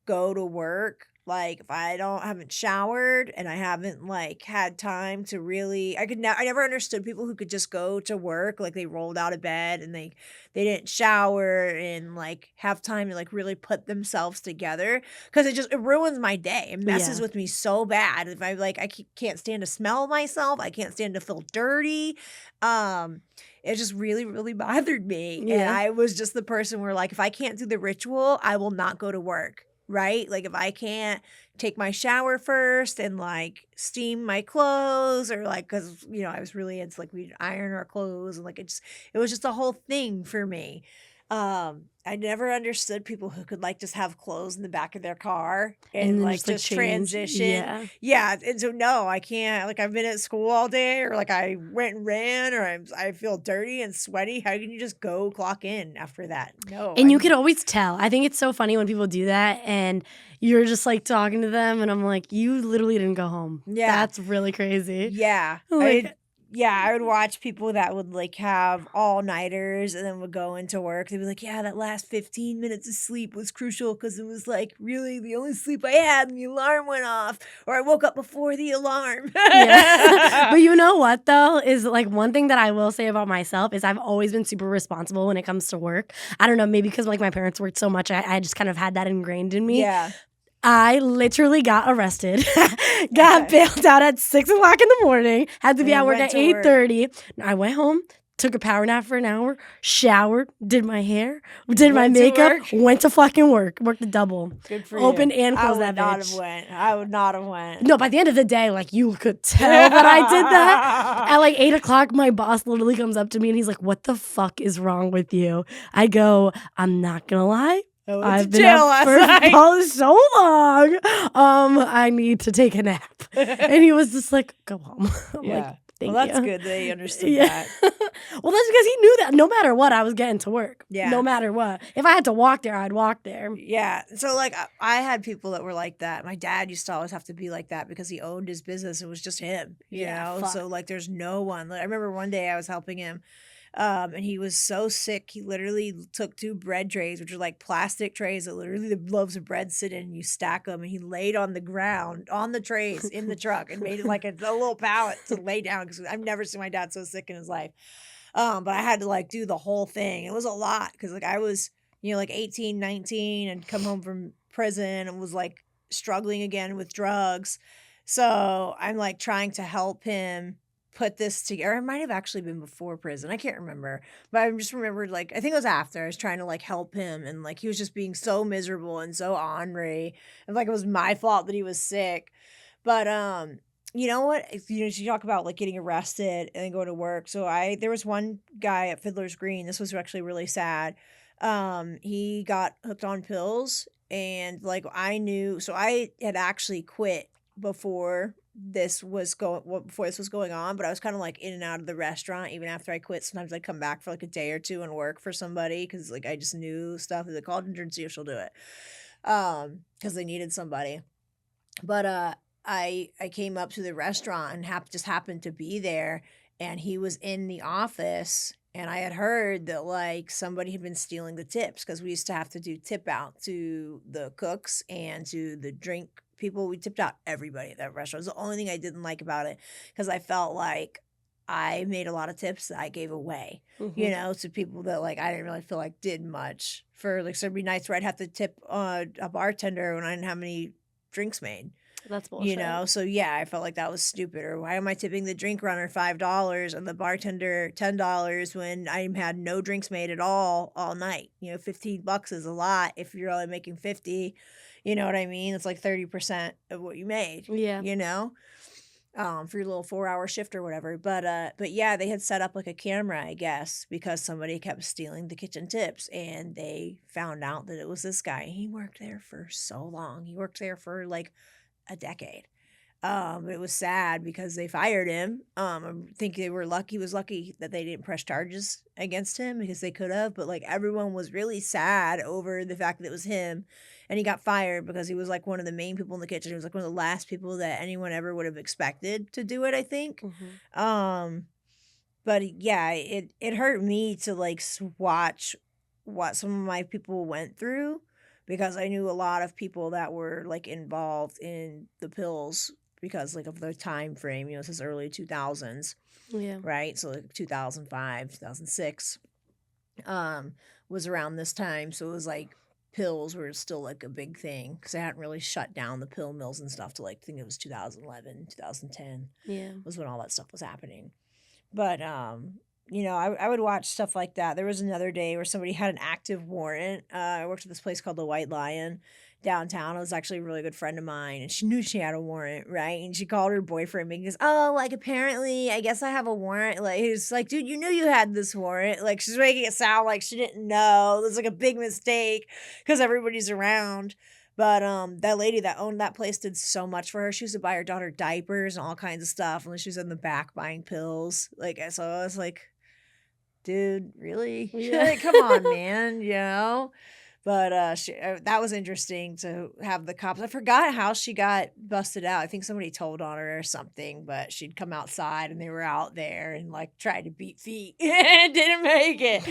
go to work like if I haven't showered and I haven't like had time to really I never understood people who could just go to work like they rolled out of bed and they didn't shower and like have time to like really put themselves together because it ruins my day. It messes with me so bad. If I can't stand to smell myself, I can't stand to feel dirty. It just really, really bothered me. Yeah. And I was just the person where like if I can't do the ritual, I will not go to work. Right? Like if I can't take my shower first and like steam my clothes or like, cause I was really into like we'd iron our clothes and like it was just a whole thing for me. I never understood people who could like just have clothes in the back of their car and then like just transition. Yeah. Yeah. And so no, I can't. Like I've been at school all day or like I went and ran or I feel dirty and sweaty. How can you just go clock in after that? No. And you could always tell. I think it's so funny when people do that and you're just like talking to them and I'm like, you literally didn't go home. Yeah. That's really crazy. Yeah. Like, I would watch people that would like have all-nighters and then would go into work. They'd be like, yeah, that last 15 minutes of sleep was crucial because it was like really the only sleep I had and the alarm went off or I woke up before the alarm. Yeah. But you know what though is like one thing that I will say about myself is I've always been super responsible when it comes to work. I don't know, maybe because like my parents worked so much, I just kind of had that ingrained in me. Yeah. I literally got arrested, got bailed out at 6 o'clock in the morning, had to be at work at 8:30. I went home, took a power nap for an hour, showered, did my hair, did my makeup, went to fucking work, worked a double. Good for Open you. and closed that bitch. I would not have went. No, by the end of the day, like you could tell that I did that. At like 8 o'clock, my boss literally comes up to me and he's like, what the fuck is wrong with you? I go, I'm not gonna lie. I've been up for so long. I need to take a nap. And he was just like, go home. I'm like, thank that's you. good they understood that. Well, that's because he knew that no matter what, I was getting to work. Yeah. No matter what. If I had to walk there, I'd walk there. Yeah. So like I had people that were like that. My dad used to always have to be like that because he owned his business. It was just him, you know? Fuck. So like there's no one. Like, I remember one day I was helping him. And he was so sick, he literally took 2 bread trays, which are like plastic trays that literally the loaves of bread sit in and you stack them. And he laid on the ground, on the trays in the truck and made it like a little pallet to lay down because I've never seen my dad so sick in his life. But I had to like do the whole thing. It was a lot because like I was, like 18, 19 and come home from prison and was like struggling again with drugs. So I'm like trying to help him put this together. It might have actually been before prison. I can't remember. But I just remembered like I think it was after I was trying to like help him and like he was just being so miserable and so ornery. And like it was my fault that he was sick. But you know what? You talk about like getting arrested and then going to work. So there was one guy at Fiddler's Green. This was actually really sad. He got hooked on pills and like so I had actually quit before this was going on, but I was kind of like in and out of the restaurant even after I quit. Sometimes I'd come back for like a day or two and work for somebody because like I just knew stuff. They called Ginjer and see if she'll do it because they needed somebody. But I came up to the restaurant and just happened to be there, and he was in the office. And I had heard that like somebody had been stealing the tips because we used to have to do tip out to the cooks and to the drink people. We tipped out everybody at that restaurant. It was the only thing I didn't like about it because I felt like I made a lot of tips that I gave away, to people that like I didn't really feel like did much for like. So it'd be nice where I'd have to tip a bartender when I didn't have any drinks made. That's bullshit. So yeah, I felt like that was stupid. Or why am I tipping the drink runner $5 and the bartender $10 when I had no drinks made at all night? $15 is a lot if you're only making 50. You know what I mean? It's like 30% of what you made. Yeah. You know? For your little 4-hour shift or whatever. But yeah, they had set up like a camera, I guess, because somebody kept stealing the kitchen tips, and they found out that it was this guy. He worked there for so long. He worked there for like a decade. It was sad because they fired him. I think they were lucky. He was lucky that they didn't press charges against him because they could have. But like everyone was really sad over the fact that it was him, and he got fired because he was like one of the main people in the kitchen. He was like one of the last people that anyone ever would have expected to do it, I think. But yeah, it hurt me to like watch what some of my people went through, because I knew a lot of people that were like involved in the pills because like of the time frame, you know, since early 2000s, Yeah. right? So like 2005, 2006 was around this time. So it was like pills were still like a big thing because they hadn't really shut down the pill mills and stuff till like I think it was 2011, 2010 Yeah. was when all that stuff was happening. But you know, I would watch stuff like that. There was another day where somebody had an active warrant. I worked at this place called the White Lion downtown. It was actually a really good friend of mine, and she knew she had a warrant, right? And she called her boyfriend and goes, "Oh, like apparently, I guess I have a warrant." Like he's like, "Dude, you knew you had this warrant." Like she's making it sound like she didn't know. It was like a big mistake because everybody's around. But that lady that owned that place did so much for her. She used to buy her daughter diapers and all kinds of stuff, and she was in the back buying pills. Like so, I was like, dude, really? Yeah. Like, come on, man, you know? But that was interesting to have the cops. I forgot how she got busted out. I think somebody told on her or something, but she'd come outside and they were out there and like tried to beat feet and didn't make it.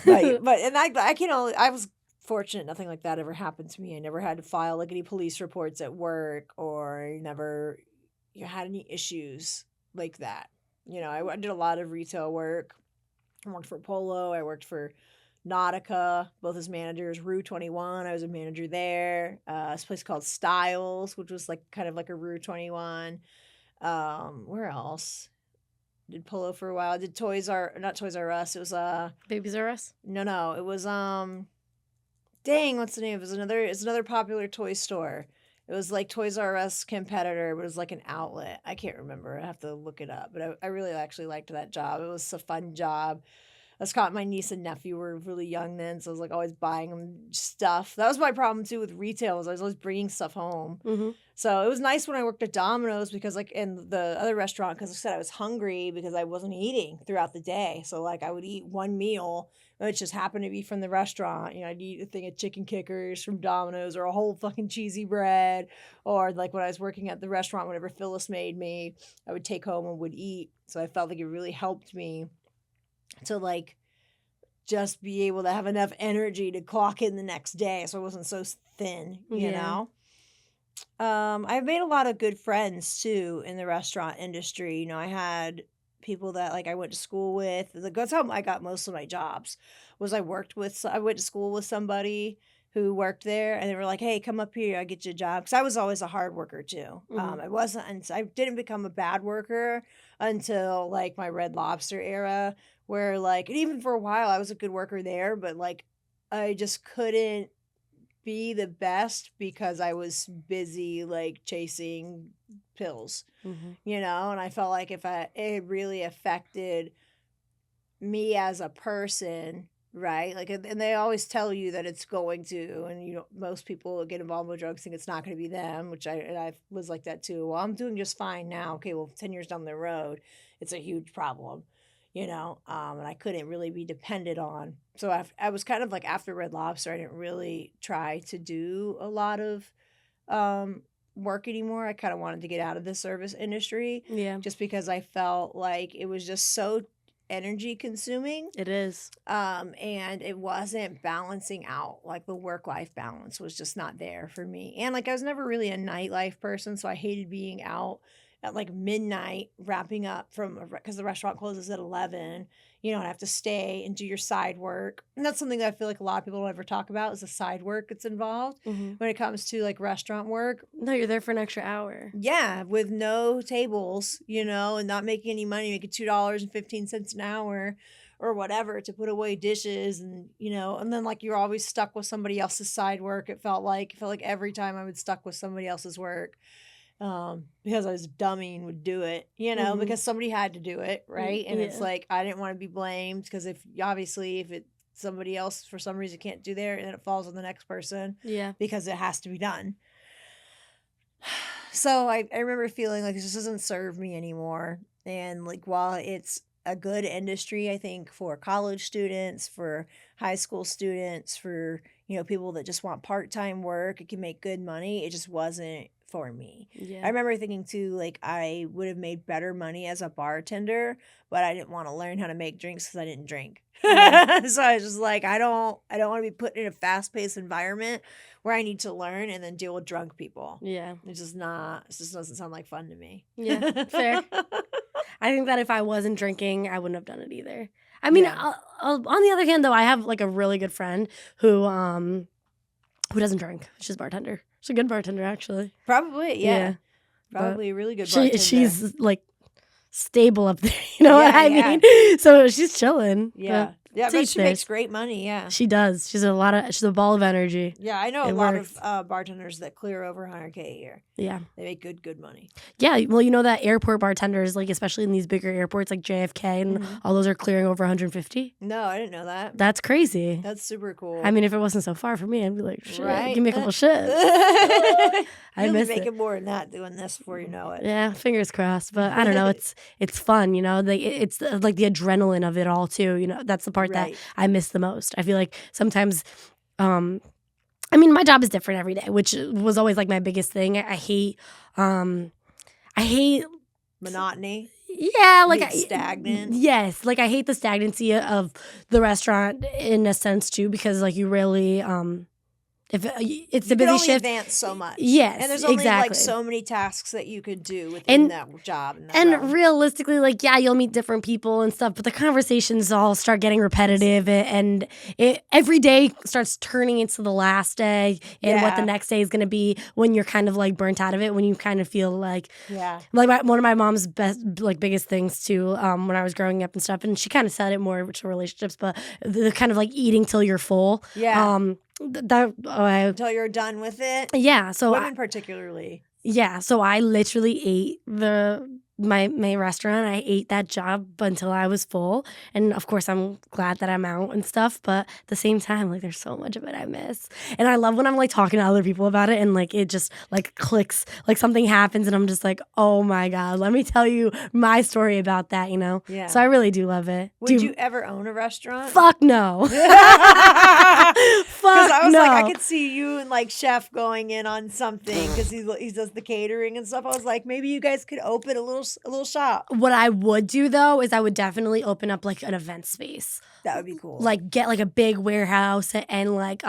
but and I can only, I was fortunate nothing like that ever happened to me. I never had to file like any police reports at work, or never had any issues like that. You know, I did a lot of retail work. I worked for Polo. I worked for Nautica, both as managers. Rue 21, I was a manager there. This place called Styles, which was like kind of like a Rue 21. Where else? Did Polo for a while. Did not Toys R Us. It was Babies R Us? No. It was dang, what's the name? It's another popular toy store. It was like Toys R Us competitor, but it was like an outlet. I can't remember. I have to look it up. But I really actually liked that job. It was a fun job. My niece and nephew were really young then, so I was like always buying them stuff. That was my problem too with retail, was I was always bringing stuff home. Mm-hmm. So it was nice when I worked at Domino's, because like in the other restaurant, because I said I was hungry because I wasn't eating throughout the day. So like I would eat one meal, which just happened to be from the restaurant. You know, I'd eat a thing of chicken kickers from Domino's, or a whole fucking cheesy bread, or like when I was working at the restaurant, whatever Phyllis made me, I would take home and would eat. So I felt like it really helped me to like just be able to have enough energy to clock in the next day, so I wasn't so thin, you know? I've made a lot of good friends too in the restaurant industry. You know, I had people that like I went to school with. That's how I got most of my jobs. I went to school with somebody who worked there, and they were like, "Hey, come up here, I'll get you a job." Because I was always a hard worker too. I didn't become a bad worker until like my Red Lobster era, where like, and even for a while I was a good worker there, but like I just couldn't be the best because I was busy like chasing pills, you know, and I felt like it really affected me as a person, right? Like, and they always tell you that it's going to, and you know, most people that get involved with drugs think it's not going to be them, which I was like that too. Well, I'm doing just fine now. Okay, well, 10 years down the road, it's a huge problem, you know, and I couldn't really be depended on. So I was kind of like, after Red Lobster, I didn't really try to do a lot of work anymore. I kind of wanted to get out of the service industry, just because I felt like it was just so energy consuming. It is. And it wasn't balancing out. Like the work-life balance was just not there for me. And like I was never really a nightlife person, so I hated being out at like midnight wrapping up because the restaurant closes at 11, you know, and I have to stay and do your side work. And that's something that I feel like a lot of people don't ever talk about, is the side work that's involved when it comes to like restaurant work. No, you're there for an extra hour. Yeah, with no tables, you know, and not making any money, making $2.15 an hour, or whatever to put away dishes, and and then like you're always stuck with somebody else's side work. It felt like every time I was stuck with somebody else's work, because I was dummy and would do it, because somebody had to do it, right? And it's like I didn't want to be blamed, because if it somebody else for some reason can't do there, and then it falls on the next person, because it has to be done. So I remember feeling like this doesn't serve me anymore. And like while it's a good industry, I think, for college students, for high school students, for people that just want part-time work, it can make good money. It just wasn't for me. I remember thinking too, like I would have made better money as a bartender, but I didn't want to learn how to make drinks because I didn't drink. So I was just like, I don't want to be put in a fast-paced environment where I need to learn and then deal with drunk people. It just doesn't sound like fun to me. Fair. I think that if I wasn't drinking, I wouldn't have done it either. I mean, on the other hand, though, I have like a really good friend who doesn't drink. She's a bartender. She's a good bartender, actually. Probably, yeah. Probably a really good bartender. She's like stable up there, what I mean? So she's chilling. Yeah, but she makes great money, yeah. She does. She's a ball of energy. Yeah, I know a lot of bartenders that clear over 100K a year. Yeah. They make good money. Yeah, well, that airport bartenders, like especially in these bigger airports like JFK and all those are clearing over 150. No, I didn't know that. That's crazy. That's super cool. I mean, if it wasn't so far from me, I'd be like, shit, give me a couple shifts. I miss it. You'll be making more than that doing this before you know it. Yeah, fingers crossed. But I don't know. It's fun, it's like the adrenaline of it all too. That's the part that I miss the most. I feel like sometimes, I mean, my job is different every day, which was always like my biggest thing. I hate monotony. Yeah, like stagnant. Yes, like I hate the stagnancy of the restaurant in a sense too, because like you really if it's a busy shift, advance so much. Yes, and there's only like so many tasks that you could do within that job. And realistically, like you'll meet different people and stuff, but the conversations all start getting repetitive, and every day starts turning into the last day and what the next day is going to be when you're kind of like burnt out of it, when you kind of feel like like one of my mom's biggest things too, when I was growing up and stuff, and she kind of said it more to relationships, but the kind of like eating till you're full. Until you're done with it. Yeah, so women particularly. Yeah, so I literally ate my restaurant. I ate that job until I was full, and of course I'm glad that I'm out and stuff. But at the same time, like there's so much of it I miss, and I love when I'm like talking to other people about it, and like it just like clicks, like something happens, and I'm just like, oh my god, let me tell you my story about that, Yeah. So I really do love it. Would you ever own a restaurant? Fuck no. Because I was like, I could see you and like Chef going in on something because he does the catering and stuff. I was like, maybe you guys could open a little shop. What I would do though is I would definitely open up like an event space. That would be cool. Like get like a big warehouse and like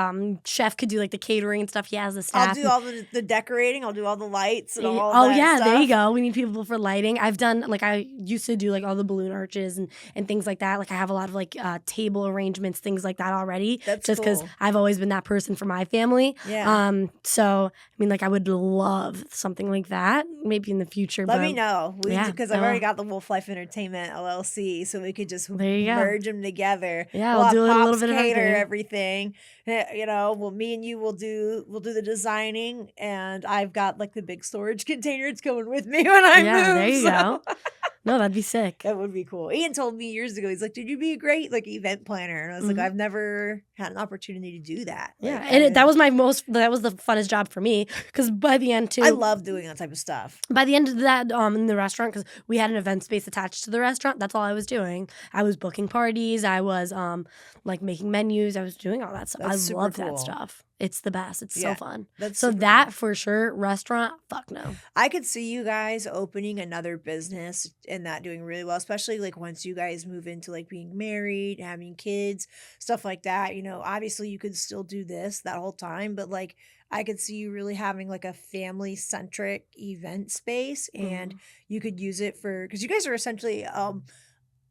Chef could do like the catering and stuff. He has the staff. I'll do all the decorating. I'll do all the lights and all that yeah, stuff. There you go. We need people for lighting. I've done like I used to do like all the balloon arches and things like that. Like I have a lot of like table arrangements, things like that already. That's just because I've always been that person for my family. Yeah. So I mean, like I would love something like that maybe in the future. Let me know. Because I've already got the Wolf Life Entertainment LLC, so we could just merge them together. Yeah, we'll do a little bit of everything. Well, me and you will do the designing, and I've got like the big storage containers going with me when I move. Yeah, there you go. No, that'd be sick. That would be cool. Ian told me years ago, he's like, "Dude, you'd be a great like event planner," and I was like, "I've never had an opportunity to do that." Yeah, and that was the funnest job for me because by the end too, I love doing that type of stuff. By the end of that, in the restaurant, because we had an event space attached to the restaurant, that's all I was doing. I was booking parties. I was like making menus. I was doing all that stuff. I love that stuff. It's the best. It's so fun. So that for sure, restaurant, fuck no. I could see you guys opening another business and that doing really well, especially like once you guys move into like being married, having kids, stuff like that. Obviously you could still do this that whole time, but like I could see you really having like a family-centric event space, and you could use it for, because you guys are essentially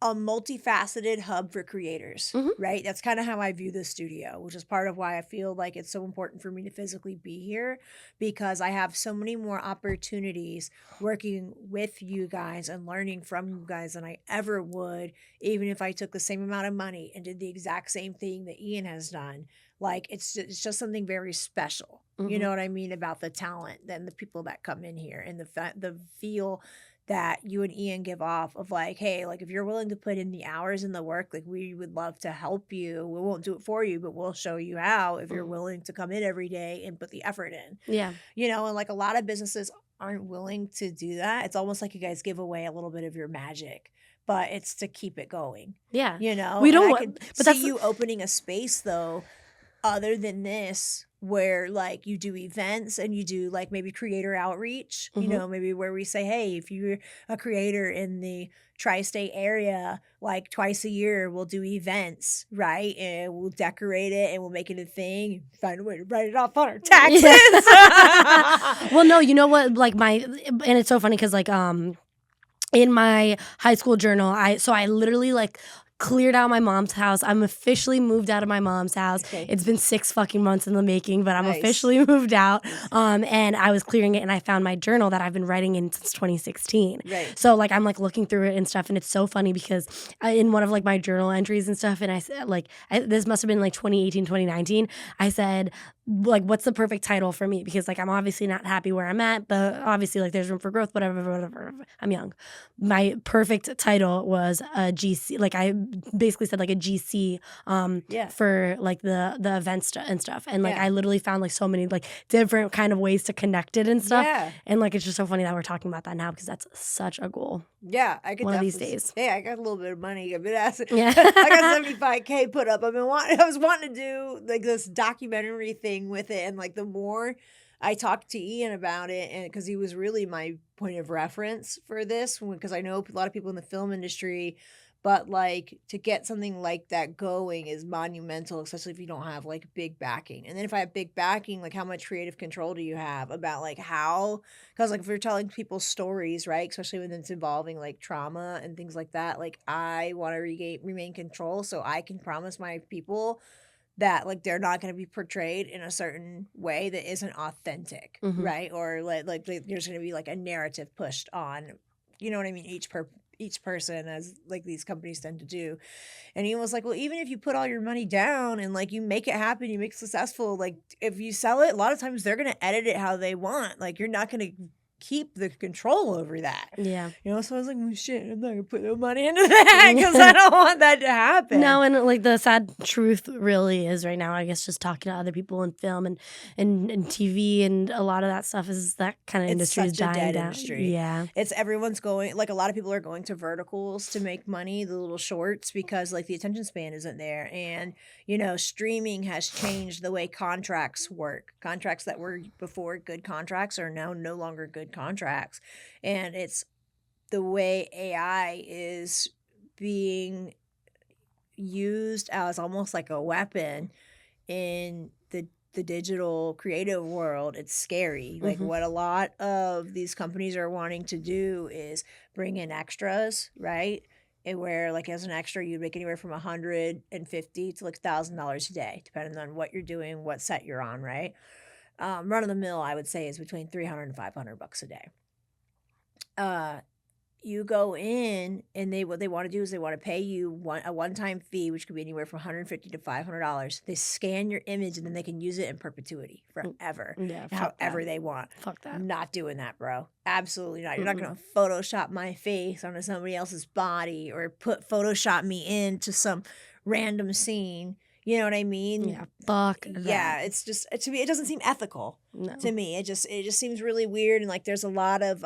a multifaceted hub for creators, right? That's kind of how I view this studio, which is part of why I feel like it's so important for me to physically be here, because I have so many more opportunities working with you guys and learning from you guys than I ever would, even if I took the same amount of money and did the exact same thing that Ian has done. Like it's just something very special. You know what I mean about the talent and the people that come in here and the feel that you and Ian give off of like, hey, like if you're willing to put in the hours and the work, like we would love to help you. We won't do it for you, but we'll show you how if you're willing to come in every day and put the effort in. Yeah. You know, and like a lot of businesses aren't willing to do that. It's almost like you guys give away a little bit of your magic, but it's to keep it going. Yeah. You know, We don't and I want, could but see that's you opening a space though, other than this, where like you do events and you do like maybe creator outreach, you know, maybe where we say, hey, if you're a creator in the tri-state area, like twice a year we'll do events, right? And we'll decorate it and we'll make it a thing, find a way to write it off on our taxes. Well, no, you know what, like and it's so funny because like in my high school journal, I literally like cleared out my mom's house. I'm officially moved out of my mom's house. Okay. It's been 6 fucking months in the making, but I'm Nice. officially moved out. And I was clearing it and I found my journal that I've been writing in since 2016. Right. So like I'm like looking through it and stuff, and it's so funny because in one of like my journal entries and stuff, and I said like this must have been like 2018, 2019. I said, like, what's the perfect title for me? Because like I'm obviously not happy where I'm at, but obviously like there's room for growth, whatever. I'm young. My perfect title was a GC. Like I basically said like a GC for like the events and stuff. And like I literally found like so many like different kind of ways to connect it and stuff. Yeah. And like it's just so funny that we're talking about that now because that's such a goal. Yeah, I could one of these definitely days. Hey, I got a little bit of money. I've been asking. Yeah. I got 75K put up. I was wanting to do like this documentary thing with it, and like the more I talked to Ian about it, and because he was really my point of reference for this, because I know a lot of people in the film industry. But like to get something like that going is monumental, especially if you don't have like big backing. And then if I have big backing, like how much creative control do you have about like how? Because like if you're telling people stories, right, especially when it's involving like trauma and things like that, like I want to remain control so I can promise my people that like they're not going to be portrayed in a certain way that isn't authentic, right? Or like there's going to be like a narrative pushed on, you know what I mean? Each person, as like these companies tend to do. And he was like, well, even if you put all your money down and like you make it happen, you make it successful, like if you sell it, a lot of times they're going to edit it how they want. Like you're not going to keep the control over that. Yeah. You know, so I was like, well, shit, I'm not going to put no money into that because I don't want that to happen. No, and like the sad truth really is right now, I guess just talking to other people in film and TV and a lot of that stuff is that kind of industry is dying dead down. Industry. Yeah. It's everyone's going, like a lot of people are going to verticals to make money, the little shorts, because like the attention span isn't there. And, you know, streaming has changed the way contracts work. Contracts that were before good contracts are now no longer good contracts. And it's the way AI is being used as almost like a weapon in the digital creative world. It's scary. Like what a lot of these companies are wanting to do is bring in extras, right? And where like as an extra you'd make anywhere from $150 to like $1,000 a day, depending on what you're doing, what set you're on, right? Run of the mill, I would say, is between $300 and $500 a day. You go in and what they want to do is they want to pay you a one-time fee, which could be anywhere from $150 to $500. They scan your image and then they can use it in perpetuity forever, however they want. Fuck that. I'm not doing that, bro. Absolutely not. You're not going to Photoshop my face onto somebody else's body or Photoshop me into some random scene. You know what I mean? Yeah, fuck that. Yeah, it's just to me it doesn't seem ethical. No. To me. It just seems really weird, and like there's a lot of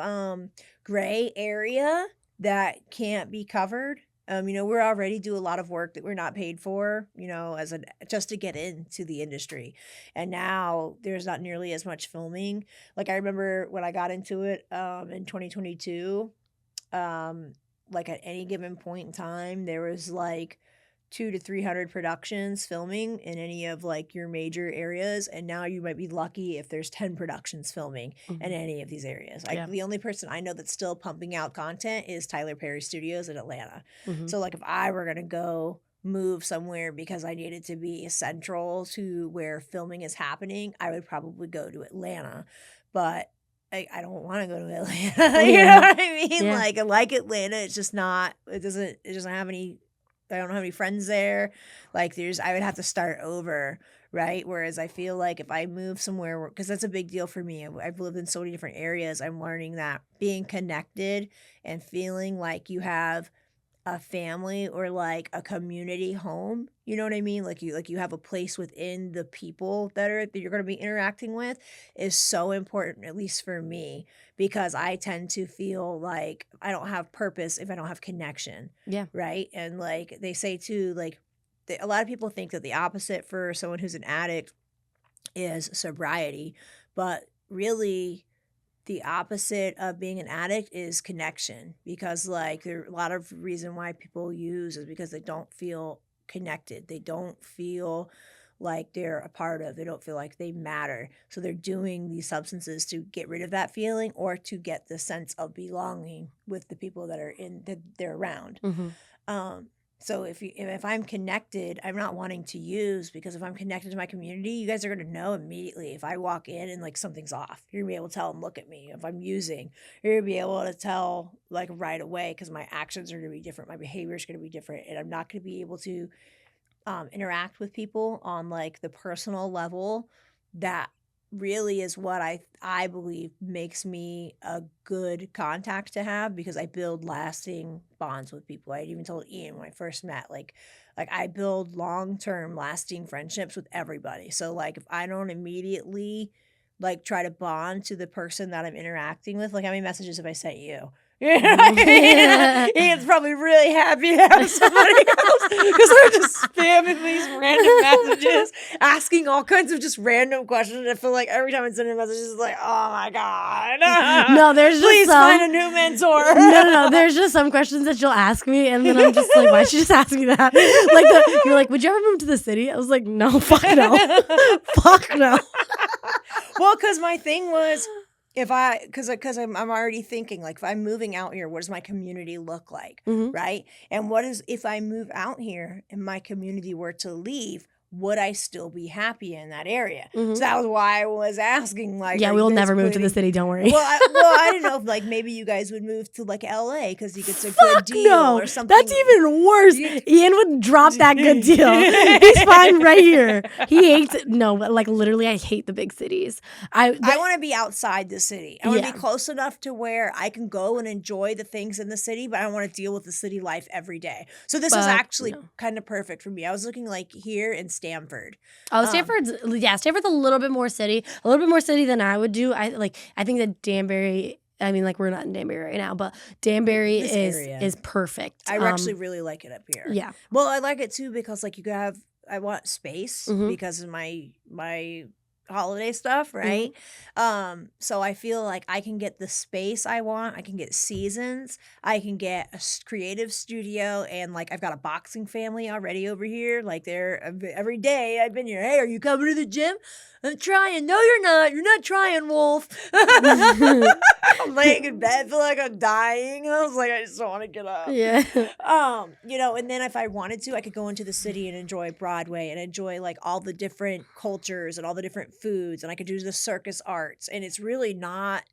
gray area that can't be covered. You know, we're already do a lot of work that we're not paid for, you know, just to get into the industry. And now there's not nearly as much filming. Like I remember when I got into it in 2022, like at any given point in time, there was like 200 to 300 productions filming in any of like your major areas, and now you might be lucky if there's 10 productions filming in any of these areas. The only person I know that's still pumping out content is Tyler Perry Studios in Atlanta. So like if I were gonna go move somewhere because I needed to be central to where filming is happening, I would probably go to Atlanta. But I don't want to go to Atlanta. You know what I mean? Yeah. Like I like Atlanta. It's just not. It doesn't have any. I don't have any friends there. Like I would have to start over, right? Whereas I feel like if I move somewhere, because that's a big deal for me. I've lived in so many different areas. I'm learning that being connected and feeling like you have a family or like a community home, you know what I mean? Like you have a place within the people that you're going to be interacting with is so important, at least for me, because I tend to feel like I don't have purpose if I don't have connection. Yeah. Right. And like they say too, like a lot of people think that the opposite for someone who's an addict is sobriety, but really the opposite of being an addict is connection, because like there a lot of reason why people use is because they don't feel connected. They don't feel like they're a part of. They don't feel like they matter. So they're doing these substances to get rid of that feeling or to get the sense of belonging with the people that they're around. So if I'm connected, I'm not wanting to use, because if I'm connected to my community, you guys are going to know immediately if I walk in and like something's off. You're going to be able to tell and look at me. If I'm using, you're going to be able to tell like right away, because my actions are going to be different. My behavior is going to be different, and I'm not going to be able to interact with people on like the personal level. That really is what I believe makes me a good contact to have, because I build lasting bonds with people. I even told Ian when I first met, like I build long-term lasting friendships with everybody. So like if I don't immediately like try to bond to the person that I'm interacting with, like how many messages have I sent you? You know what I mean? Ian's probably really happy to have somebody else, because we're just spamming these random messages, asking all kinds of just random questions. I feel like every time I send a message, it's like, oh my God. No, there's just please find a new mentor. No. There's just some questions that you'll ask me, and then I'm just like, why'd you just ask me that? Like you're like, would you ever move to the city? I was like, no, fuck no. Fuck no. Well, because my thing was, because I'm already thinking, like, if I'm moving out here, what does my community look like, right? And what is, if I move out here and my community were to leave, would I still be happy in that area? So that was why I was asking, like, yeah, we will never move to the city, don't worry. Well, I didn't know if, like, maybe you guys would move to, like, LA because you get a good deal or something. That's even worse. Ian would drop that good deal. He's fine right here. He hates it. No, but, like, literally, I hate the big cities. I want to be outside the city. I want to be close enough to where I can go and enjoy the things in the city, but I don't want to deal with the city life every day. So this is actually kind of perfect for me. I was looking, like, here in Stanford. Oh, Stanford's a little bit more city than I would do. I think that Danbury, I mean, like, we're not in Danbury right now, but Danbury is perfect. I actually really like it up here. Yeah. Well, I like it too because, like, I want space because of my holiday stuff, right? So I feel like I can get the space I want. I can get seasons. I can get a creative studio, and like I've got a boxing family already over here. Like they're every day I've been here. Hey, are you coming to the gym? I'm trying. No, you're not. You're not trying, Wolf. I'm laying in bed, feel like I'm dying. I was like, I just don't want to get up. Yeah. And then if I wanted to, I could go into the city and enjoy Broadway and enjoy like all the different cultures and all the different foods, and I could do the circus arts, and it's really not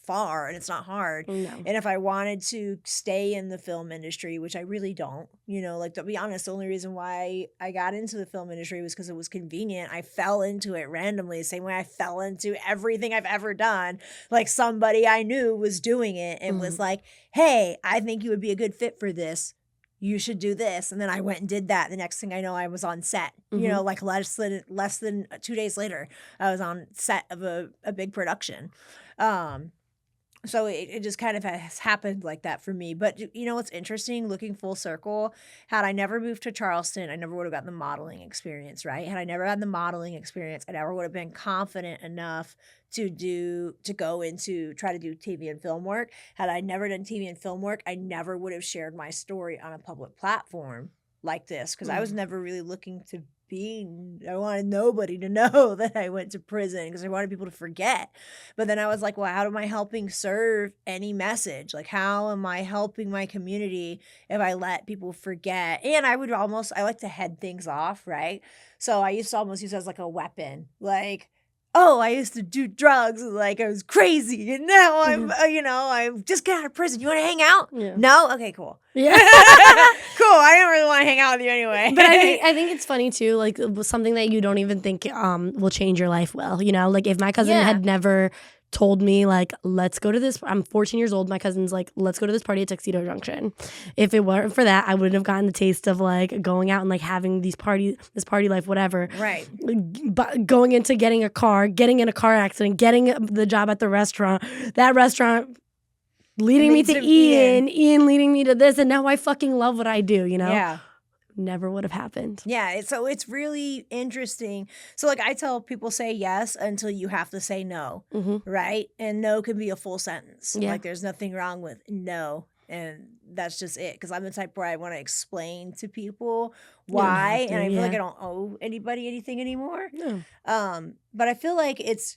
far and it's not hard. No. And if I wanted to stay in the film industry, which I really don't, like, to be honest, the only reason why I got into the film industry was because it was convenient. I fell into it randomly, the same way I fell into everything I've ever done. Like somebody I knew was doing it and was like, hey, I think you would be a good fit for this. You should do this. And then I went and did that. The next thing I know, I was on set, like less than 2 days later, I was on set of a big production. So it just kind of has happened like that for me. But you know what's interesting? Looking full circle, had I never moved to Charleston, I never would have gotten the modeling experience, right? Had I never had the modeling experience, I never would have been confident enough to go into try to do TV and film work. Had I never done TV and film work, I never would have shared my story on a public platform like this because I was never really looking to I wanted nobody to know that I went to prison because I wanted people to forget. But then I was like, well, how am I helping serve any message? Like, how am I helping my community if I let people forget? And I like to head things off, right? So I used to almost use it as like a weapon. Like, oh, I used to do drugs, like I was crazy, and now I'm, I just got out of prison. You want to hang out? Yeah. No? Okay, cool. Yeah. Cool. I don't really want to hang out with you anyway. But I think it's funny too, like something that you don't even think will change your life well, like if my cousin had never told me like, let's go to this, I'm 14 years old, my cousin's like, let's go to this party at Tuxedo Junction. If it weren't for that, I wouldn't have gotten the taste of like going out and like having this party life, whatever. Right. But going into getting in a car accident, getting the job at the restaurant, that restaurant leading me to Ian leading me to this, and now I fucking love what I do, Yeah. Never would have happened. Yeah, so it's really interesting. So like I tell people, say yes until you have to say no, right? And no can be a full sentence. Yeah. Like there's nothing wrong with no, and that's just it. Because I'm the type where I want to explain to people why, and I feel like I don't owe anybody anything anymore. No. But I feel like it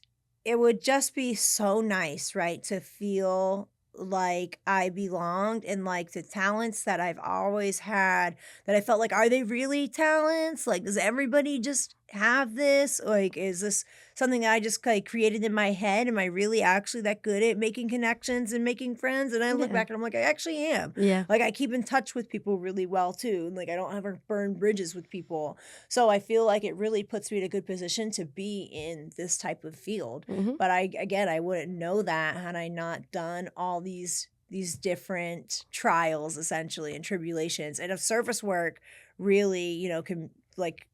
would just be so nice, right, to feel like I belonged, and like the talents that I've always had that I felt like, are they really talents? Like, does everybody just have this? Like, is this something that I just like created in my head? Am I really actually that good at making connections and making friends? And I look back and I'm like, I actually am. Yeah. Like I keep in touch with people really well too. And like I don't ever burn bridges with people. So I feel like it really puts me in a good position to be in this type of field. But I wouldn't know that had I not done all these different trials essentially and tribulations. And if service work really, can like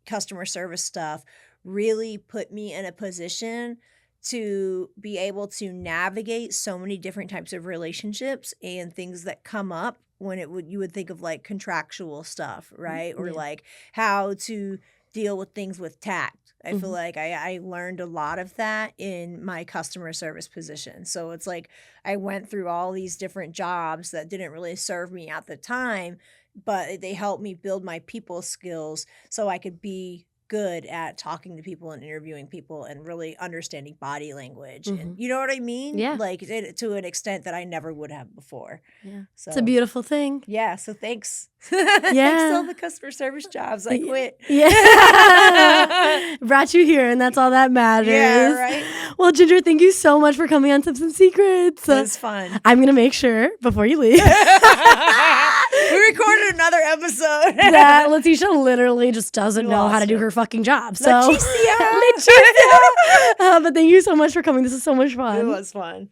customer service stuff really put me in a position to be able to navigate so many different types of relationships and things that come up when you would think of like contractual stuff, right? Or like how to deal with things with tact. I feel like I learned a lot of that in my customer service position. So it's like I went through all these different jobs that didn't really serve me at the time, but they helped me build my people skills so I could be good at talking to people and interviewing people and really understanding body language. And you know what I mean? Yeah. Like to an extent that I never would have before. Yeah. So it's a beautiful thing. Yeah. So thanks. Yeah. Thanks to all the customer service jobs. I quit. Yeah. Brought you here, and that's all that matters. Yeah, right? Well, Ginjer, thank you so much for coming on Tips and Secrets. It was fun. I'm going to make sure before you leave. We recorded another episode. That Leticia literally just doesn't know how to do her fucking job. So Leticia. But thank you so much for coming. This is so much fun. It was fun.